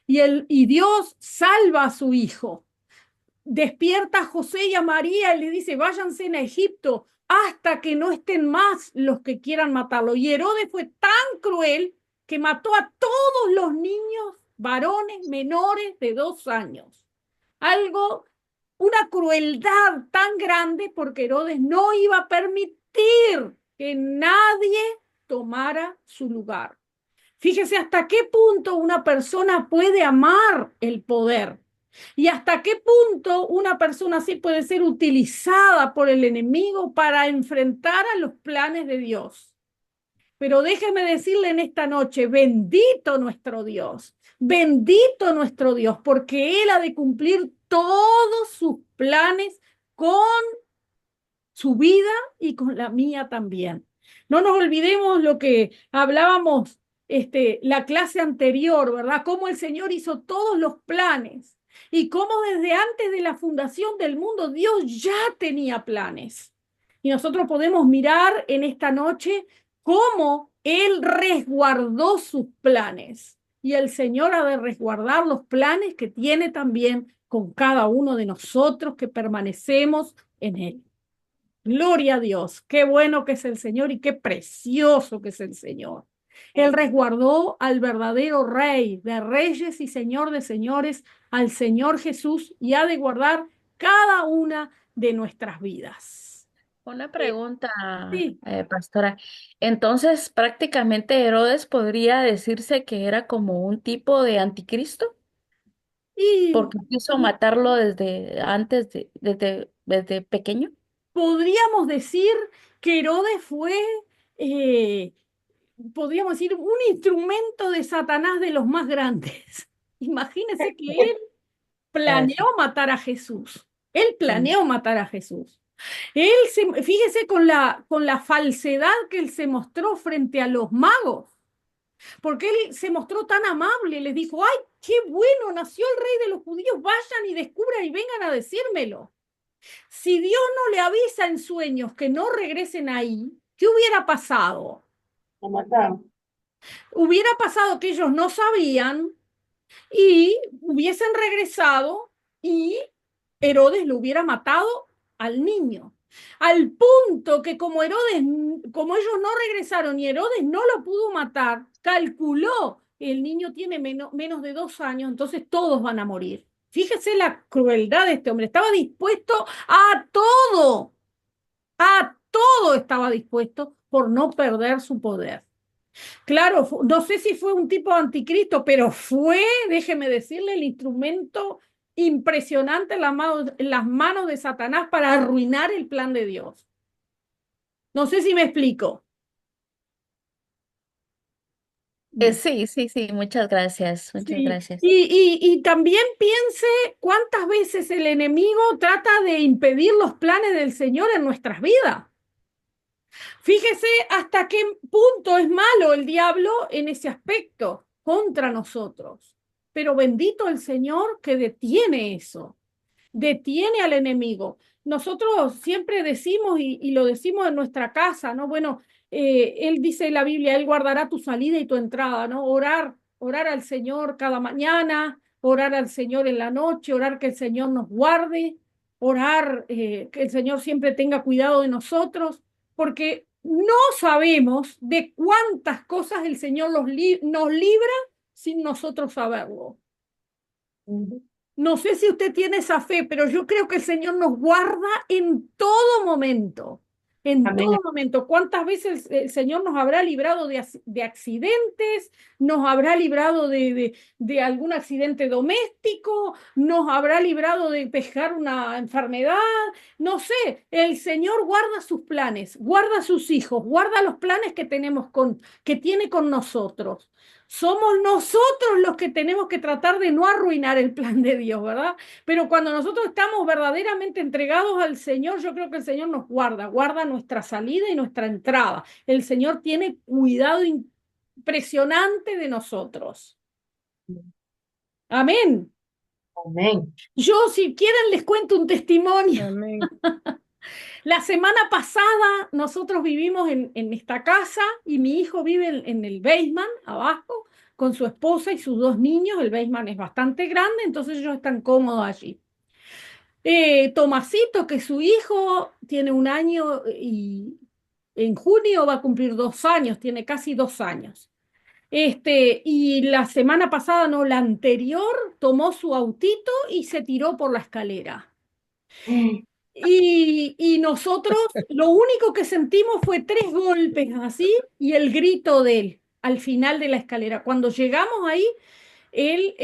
Y Dios salva a su hijo, despierta a José y a María y le dice, váyanse a Egipto hasta que no estén más los que quieran matarlo. Y Herodes fue tan cruel que mató a todos los niños varones menores de 2 años. Algo, una crueldad tan grande porque Herodes no iba a permitir que nadie tomara su lugar. Fíjese hasta qué punto una persona puede amar el poder y hasta qué punto una persona así puede ser utilizada por el enemigo para enfrentar a los planes de Dios. Pero déjeme decirle en esta noche, bendito nuestro Dios, porque Él ha de cumplir todos sus planes con su vida y con la mía también. No nos olvidemos lo que hablábamos la clase anterior, ¿verdad? Cómo el Señor hizo todos los planes y cómo desde antes de la fundación del mundo Dios ya tenía planes. Y nosotros podemos mirar en esta noche cómo Él resguardó sus planes. Y el Señor ha de resguardar los planes que tiene también con cada uno de nosotros que permanecemos en Él. Gloria a Dios, qué bueno que es el Señor y qué precioso que es el Señor. Él resguardó al verdadero Rey de reyes y Señor de señores, al Señor Jesús, y ha de guardar cada una de nuestras vidas. Una pregunta, Sí, pastora. Entonces, prácticamente Herodes podría decirse que era como un tipo de anticristo, y porque quiso matarlo desde antes, desde pequeño. podríamos decir que Herodes fue, eh, podríamos decir, un instrumento de Satanás de los más grandes. Imagínense que él planeó matar a Jesús. Él planeó matar a Jesús. Fíjese con la falsedad que él se mostró frente a los magos, porque él se mostró tan amable, les dijo, ay, qué bueno, nació el rey de los judíos, vayan y descubran y vengan a decírmelo. Si Dios no le avisa en sueños que no regresen ahí, ¿qué hubiera pasado? Lo mataron. Hubiera pasado que ellos no sabían y hubiesen regresado y Herodes lo hubiera matado al niño. Al punto que como ellos no regresaron y Herodes no lo pudo matar, calculó que el niño tiene menos de 2 años, entonces todos van a morir. Fíjese la crueldad de este hombre. Estaba dispuesto a todo estaba dispuesto por no perder su poder. Claro, no sé si fue un tipo anticristo, pero fue, déjeme decirle, el instrumento impresionante en las manos de Satanás para arruinar el plan de Dios. No sé si me explico. Sí, sí, sí, muchas gracias, muchas Sí. gracias. Y también piense cuántas veces el enemigo trata de impedir los planes del Señor en nuestras vidas. Fíjese hasta qué punto es malo el diablo en ese aspecto contra nosotros. Pero bendito el Señor que detiene eso, detiene al enemigo. Nosotros siempre decimos, y lo decimos en nuestra casa, ¿no? Bueno, Él dice en la Biblia, Él guardará tu salida y tu entrada, ¿no? Orar al Señor cada mañana, orar al Señor en la noche, orar que el Señor nos guarde, orar que el Señor siempre tenga cuidado de nosotros, porque no sabemos de cuántas cosas el Señor nos libra sin nosotros saberlo. No sé si usted tiene esa fe, pero yo creo que el Señor nos guarda en todo momento. En Amén. todo momento. ¿Cuántas veces el Señor nos habrá librado de accidentes? ¿Nos habrá librado de algún accidente doméstico? ¿Nos habrá librado de pescar una enfermedad? No sé, el Señor guarda sus planes, guarda sus hijos, guarda los planes que tiene con nosotros. Somos nosotros los que tenemos que tratar de no arruinar el plan de Dios, ¿verdad? Pero cuando nosotros estamos verdaderamente entregados al Señor, yo creo que el Señor nos guarda, guarda nuestra salida y nuestra entrada. El Señor tiene cuidado impresionante de nosotros. Amén. Amén. Yo, si quieren, les cuento un testimonio. Amén. La semana pasada nosotros vivimos en esta casa y mi hijo vive en el basement, abajo, con su esposa y sus dos niños. El basement es bastante grande, entonces ellos están cómodos allí. Tomasito, que es su hijo, tiene 1 año y en junio va a cumplir 2 años, tiene casi 2 años. Y la semana pasada, no, la anterior, tomó su autito y se tiró por la escalera. Y nosotros lo único que sentimos fue 3 golpes así y el grito de él al final de la escalera. Cuando llegamos ahí, él,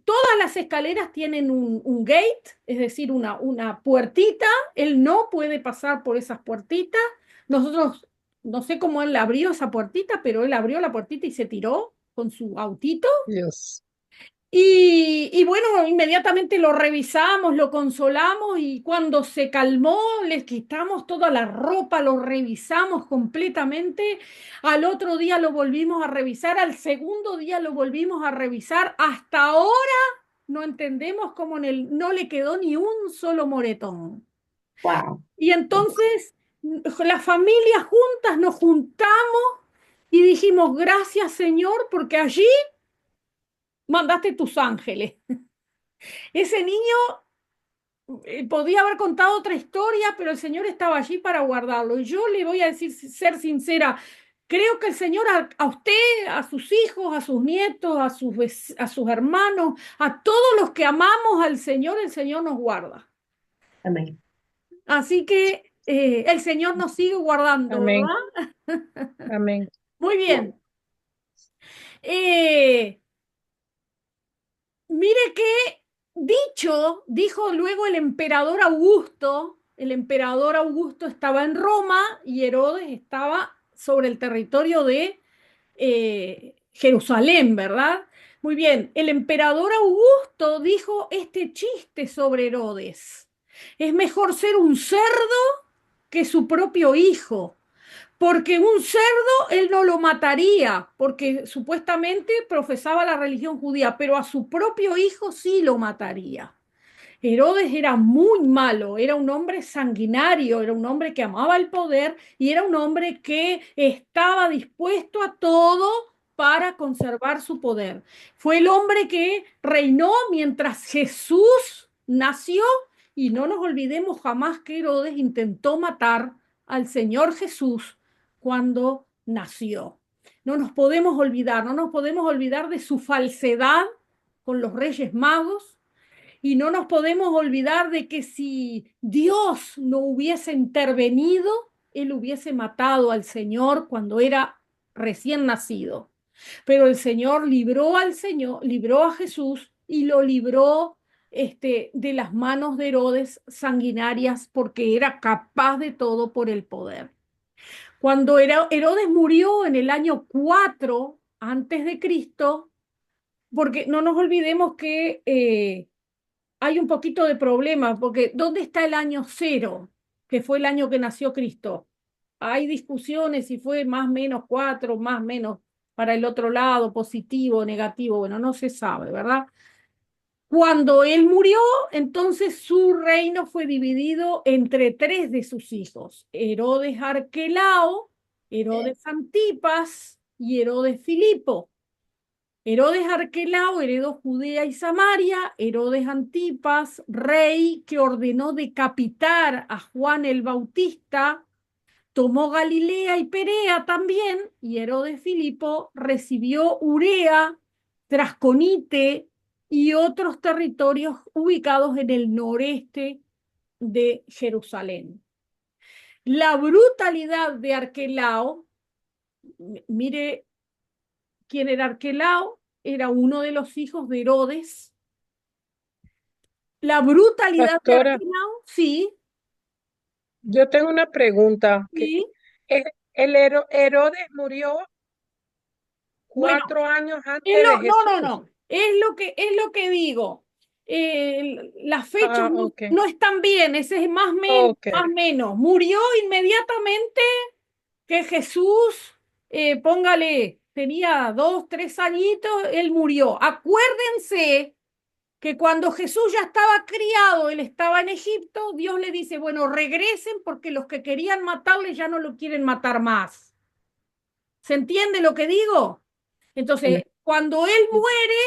todas las escaleras tienen un gate, es decir, una puertita. Él no puede pasar por esas puertitas. Nosotros, no sé cómo él abrió esa puertita, pero él abrió la puertita y se tiró con su autito. Dios. Y bueno, inmediatamente lo revisamos, lo consolamos y cuando se calmó, les quitamos toda la ropa, lo revisamos completamente. Al otro día lo volvimos a revisar, al segundo día lo volvimos a revisar. Hasta ahora no entendemos cómo no le quedó ni un solo moretón. Wow. Y entonces las familias juntas nos juntamos y dijimos, gracias Señor, porque allí mandaste tus ángeles. Ese niño podía haber contado otra historia, pero el Señor estaba allí para guardarlo. Y yo le voy a decir, ser sincera, creo que el Señor a usted, a sus hijos, a sus nietos, a sus hermanos, a todos los que amamos al Señor, el Señor nos guarda. Amén. Así que el Señor nos sigue guardando, Amén. ¿verdad? Amén. Muy bien. Mire que dijo luego el emperador Augusto estaba en Roma y Herodes estaba sobre el territorio de Jerusalén, ¿verdad? Muy bien, el emperador Augusto dijo este chiste sobre Herodes. Es mejor ser un cerdo que su propio hijo. Porque un cerdo él no lo mataría, porque supuestamente profesaba la religión judía, pero a su propio hijo sí lo mataría. Herodes era muy malo, era un hombre sanguinario, era un hombre que amaba el poder y era un hombre que estaba dispuesto a todo para conservar su poder. Fue el hombre que reinó mientras Jesús nació y no nos olvidemos jamás que Herodes intentó matar al Señor Jesús cuando nació. No nos podemos olvidar de su falsedad con los Reyes Magos y no nos podemos olvidar de que si Dios no hubiese intervenido, él hubiese matado al Señor cuando era recién nacido. Pero el Señor, libró a Jesús y lo libró de las manos de Herodes sanguinarias porque era capaz de todo por el poder. Cuando Herodes murió en el año 4 antes de Cristo, porque no nos olvidemos que hay un poquito de problema, porque ¿dónde está el año 0, que fue el año que nació Cristo? Hay discusiones si fue más menos 4, más menos para el otro lado, positivo, negativo, bueno, no se sabe, ¿verdad? Cuando él murió, entonces su reino fue dividido entre 3 de sus hijos, Herodes Arquelao, Herodes Antipas y Herodes Filipo. Herodes Arquelao heredó Judea y Samaria, Herodes Antipas, rey que ordenó decapitar a Juan el Bautista, tomó Galilea y Perea también, y Herodes Filipo recibió Urea, Trasconite y otros territorios ubicados en el noreste de Jerusalén. La brutalidad de Arquelao, mire quién era Arquelao, era uno de los hijos de Herodes. La brutalidad de Pastora, Arquelao, sí, yo tengo una pregunta. sí. El Herodes murió Bueno, 4 años es antes de no, Jesús. no. Es lo que digo. Las fechas Ok, no están bien, ese es ok. más menos. Murió inmediatamente que Jesús, póngale, tenía 2, 3 añitos, él murió. Acuérdense que cuando Jesús ya estaba criado, él estaba en Egipto, Dios le dice, bueno, regresen porque los que querían matarle ya no lo quieren matar más. ¿Se entiende lo que digo? Entonces, cuando él muere,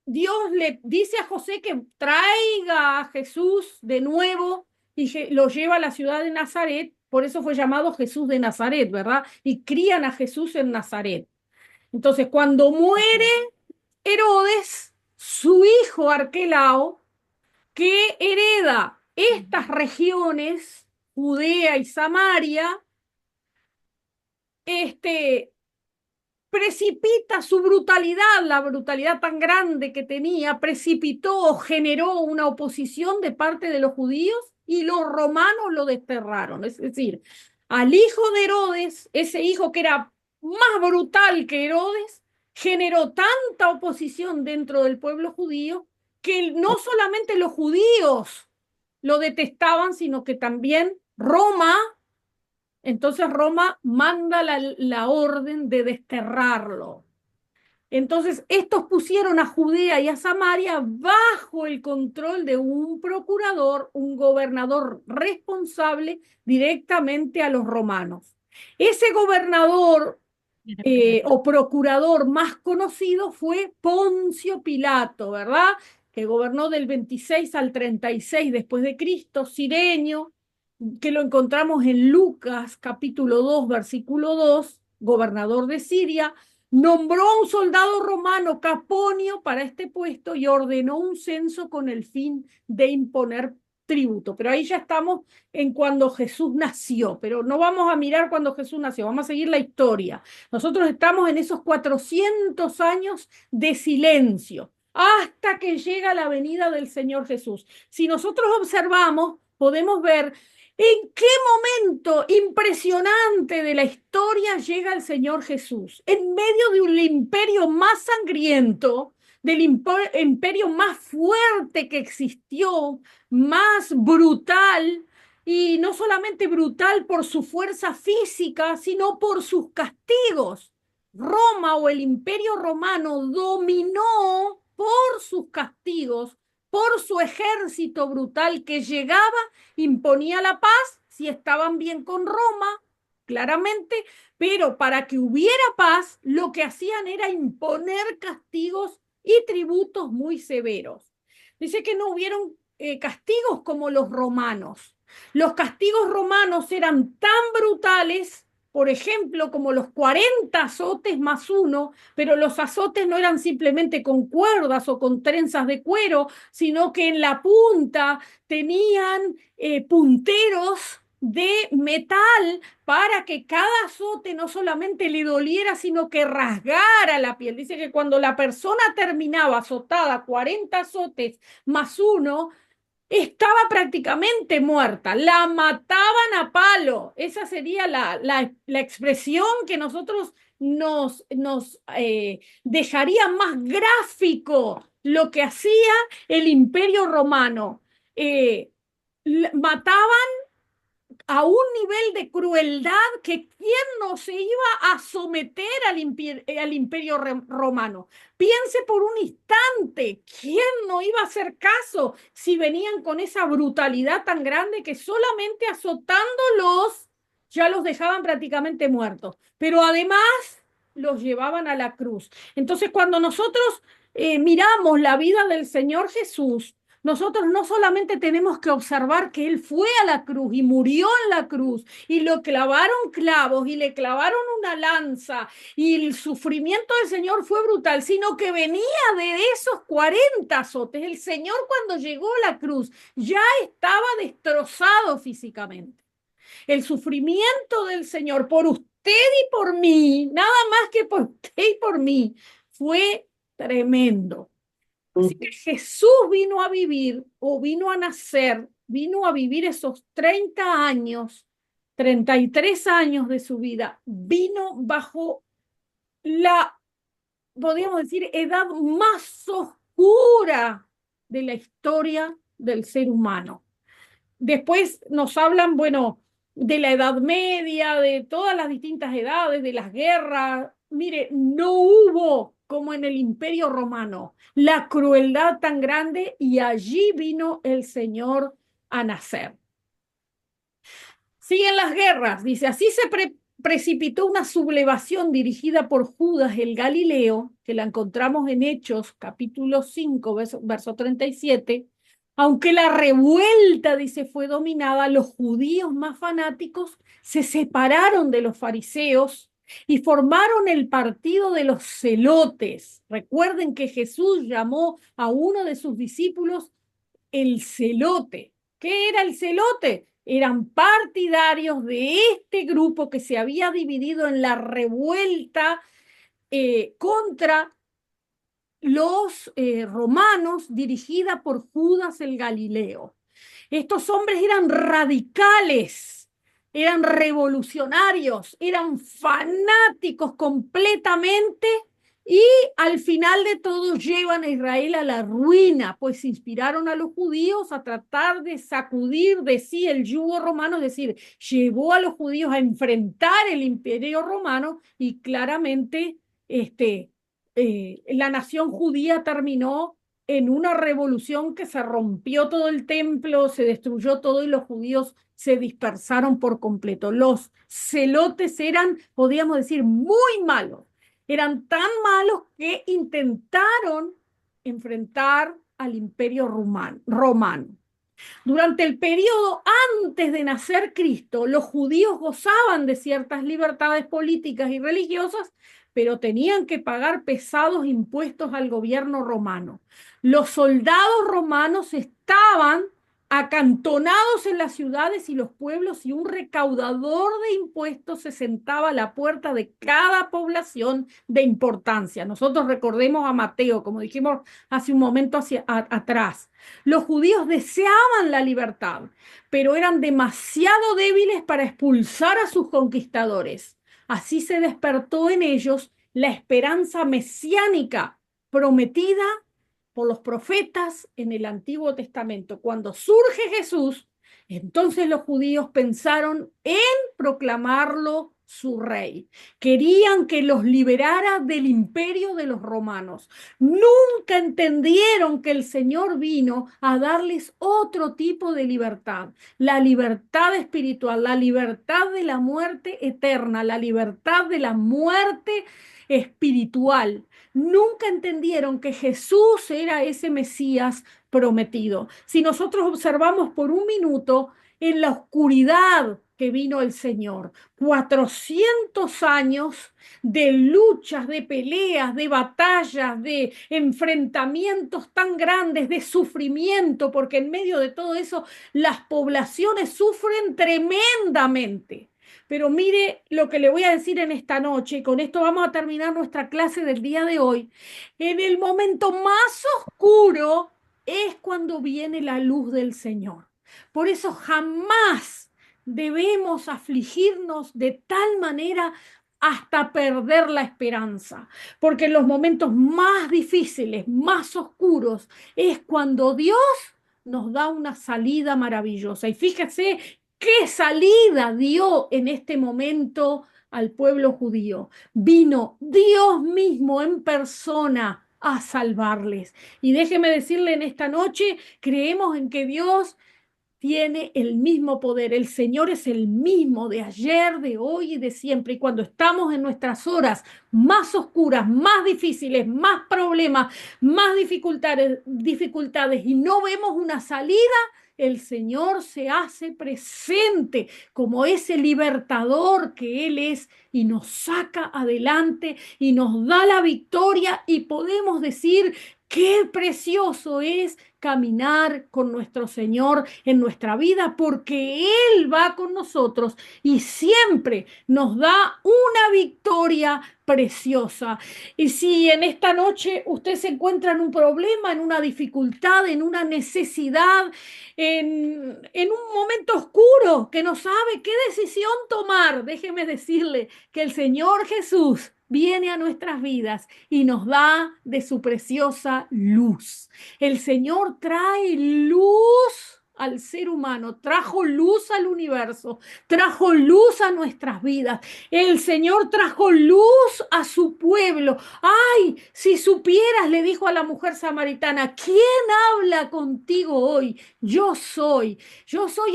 Dios le dice a José que traiga a Jesús de nuevo y lo lleva a la ciudad de Nazaret, por eso fue llamado Jesús de Nazaret, ¿verdad? Y crían a Jesús en Nazaret. Entonces, cuando muere Herodes, su hijo Arquelao, que hereda estas regiones, Judea y Samaria, precipita su brutalidad, la brutalidad tan grande que tenía, precipitó o generó una oposición de parte de los judíos y los romanos lo desterraron. Es decir, al hijo de Herodes, ese hijo que era más brutal que Herodes, generó tanta oposición dentro del pueblo judío que no solamente los judíos lo detestaban, sino que también Roma. Entonces Roma manda la orden de desterrarlo. Entonces estos pusieron a Judea y a Samaria bajo el control de un procurador, un gobernador responsable directamente a los romanos. Ese gobernador o procurador más conocido fue Poncio Pilato, ¿verdad? Que gobernó del 26 al 36 después de Cristo, sireño, que lo encontramos en Lucas capítulo 2, versículo 2, gobernador de Siria, nombró a un soldado romano, Caponio, para este puesto y ordenó un censo con el fin de imponer tributo. Pero ahí ya estamos en cuando Jesús nació, pero no vamos a mirar cuando Jesús nació, vamos a seguir la historia. Nosotros estamos en esos 400 años de silencio hasta que llega la venida del Señor Jesús. Si nosotros observamos, podemos ver en qué momento impresionante de la historia llega el Señor Jesús, en medio de un imperio más sangriento, del imperio más fuerte que existió, más brutal, y no solamente brutal por su fuerza física, sino por sus castigos. Roma o el imperio romano dominó por sus castigos, por su ejército brutal que llegaba, imponía la paz, si estaban bien con Roma, claramente, pero para que hubiera paz, lo que hacían era imponer castigos y tributos muy severos. Dice que no hubieron castigos como los romanos. Los castigos romanos eran tan brutales, por ejemplo, como los 40 azotes más uno, pero los azotes no eran simplemente con cuerdas o con trenzas de cuero, sino que en la punta tenían punteros de metal para que cada azote no solamente le doliera, sino que rasgara la piel. Dice que cuando la persona terminaba azotada 40 azotes más uno, estaba prácticamente muerta, la mataban a palo. Esa sería la expresión que nosotros nos dejaría más gráfico lo que hacía el Imperio Romano. Mataban a un nivel de crueldad que quién no se iba a someter al imperio romano. Piense por un instante, ¿quién no iba a hacer caso si venían con esa brutalidad tan grande que solamente azotándolos ya los dejaban prácticamente muertos? Pero además los llevaban a la cruz. Entonces, cuando nosotros miramos la vida del Señor Jesús, nosotros no solamente tenemos que observar que Él fue a la cruz y murió en la cruz y lo clavaron clavos y le clavaron una lanza y el sufrimiento del Señor fue brutal, sino que venía de esos 40 azotes. El Señor cuando llegó a la cruz ya estaba destrozado físicamente. El sufrimiento del Señor por usted y por mí, nada más que por usted y por mí, fue tremendo. Así que Jesús vino a vivir o vino a nacer, vino a vivir esos 30 años, 33 años de su vida, vino bajo la podríamos decir, edad más oscura de la historia del ser humano. Después nos hablan, bueno, de la Edad Media, de todas las distintas edades, de las guerras. Mire, no hubo, como en el Imperio Romano, la crueldad tan grande, y allí vino el Señor a nacer. Siguen las guerras, dice, así se precipitó una sublevación dirigida por Judas el Galileo, que la encontramos en Hechos, capítulo 5, verso 37. Aunque la revuelta, dice, fue dominada, los judíos más fanáticos se separaron de los fariseos y formaron el partido de los celotes. Recuerden que Jesús llamó a uno de sus discípulos el celote. ¿Qué era el celote? Eran partidarios de este grupo que se había dividido en la revuelta contra los romanos, dirigida por Judas el Galileo. Estos hombres eran radicales, eran revolucionarios, eran fanáticos completamente, y al final de todo llevan a Israel a la ruina, pues inspiraron a los judíos a tratar de sacudir de sí el yugo romano, es decir, llevó a los judíos a enfrentar el imperio romano, y claramente la nación judía terminó en una revolución que se rompió todo el templo, se destruyó todo y los judíos se dispersaron por completo. Los celotes eran, podríamos decir, muy malos. Eran tan malos que intentaron enfrentar al imperio romano. Durante el periodo antes de nacer Cristo, los judíos gozaban de ciertas libertades políticas y religiosas, pero tenían que pagar pesados impuestos al gobierno romano. Los soldados romanos estaban acantonados en las ciudades y los pueblos, y un recaudador de impuestos se sentaba a la puerta de cada población de importancia. Nosotros recordemos a Mateo, como dijimos hace un momento atrás. Los judíos deseaban la libertad, pero eran demasiado débiles para expulsar a sus conquistadores. Así se despertó en ellos la esperanza mesiánica prometida por los profetas en el Antiguo Testamento. Cuando surge Jesús, entonces los judíos pensaron en proclamarlo su rey. Querían que los liberara del imperio de los romanos. Nunca entendieron que el Señor vino a darles otro tipo de libertad, la libertad espiritual, la libertad de la muerte eterna, la libertad de la muerte espiritual. Nunca entendieron que Jesús era ese Mesías prometido. Si nosotros observamos por un minuto en la oscuridad que vino el Señor, 400 años de luchas, de peleas, de batallas, de enfrentamientos tan grandes, de sufrimiento, porque en medio de todo eso las poblaciones sufren tremendamente. Pero mire lo que le voy a decir en esta noche, y con esto vamos a terminar nuestra clase del día de hoy. En el momento más oscuro es cuando viene la luz del Señor. Por eso jamás debemos afligirnos de tal manera hasta perder la esperanza, porque en los momentos más difíciles, más oscuros, es cuando Dios nos da una salida maravillosa. Y fíjese qué salida dio en este momento al pueblo judío. Vino Dios mismo en persona a salvarles. Y déjeme decirle en esta noche, creemos en que Dios tiene el mismo poder. El Señor es el mismo de ayer, de hoy y de siempre. Y cuando estamos en nuestras horas más oscuras, más difíciles, más problemas, más dificultades y no vemos una salida, el Señor se hace presente como ese libertador que Él es, y nos saca adelante y nos da la victoria, y podemos decir: qué precioso es caminar con nuestro Señor en nuestra vida, porque Él va con nosotros y siempre nos da una victoria preciosa. Y si en esta noche usted se encuentra en un problema, en una dificultad, en una necesidad, en un momento oscuro que no sabe qué decisión tomar, déjeme decirle que el Señor Jesús viene a nuestras vidas y nos da de su preciosa luz. El Señor trae luz al ser humano, trajo luz al universo, trajo luz a nuestras vidas. El Señor trajo luz a su pueblo. Ay, si supieras, le dijo a la mujer samaritana, ¿quién habla contigo hoy? Yo soy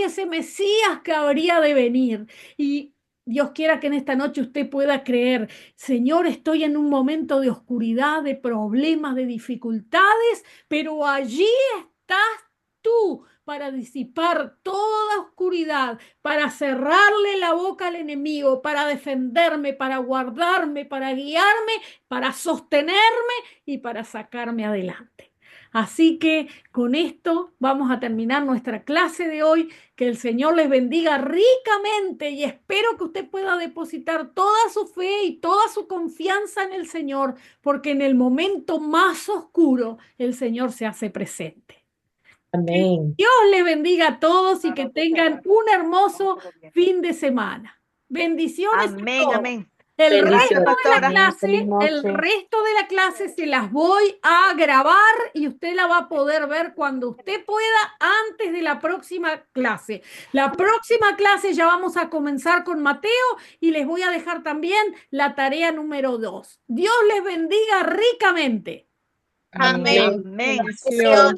ese Mesías que habría de venir. Y Dios quiera que en esta noche usted pueda creer, Señor, estoy en un momento de oscuridad, de problemas, de dificultades, pero allí estás tú para disipar toda oscuridad, para cerrarle la boca al enemigo, para defenderme, para guardarme, para guiarme, para sostenerme y para sacarme adelante. Así que con esto vamos a terminar nuestra clase de hoy. Que el Señor les bendiga ricamente y espero que usted pueda depositar toda su fe y toda su confianza en el Señor, porque en el momento más oscuro el Señor se hace presente. Que Amén. Dios les bendiga a todos y que tengan un hermoso fin de semana. Bendiciones a Amén, todos. amén. El Gracias, resto de la pastora. Amén. Feliz el noche. resto de la clase se las voy a grabar y usted la va a poder ver cuando usted pueda antes de la próxima clase. La próxima clase ya vamos a comenzar con Mateo y les voy a dejar también la tarea número 2. Dios les bendiga ricamente. Amén. Amén. Bendición.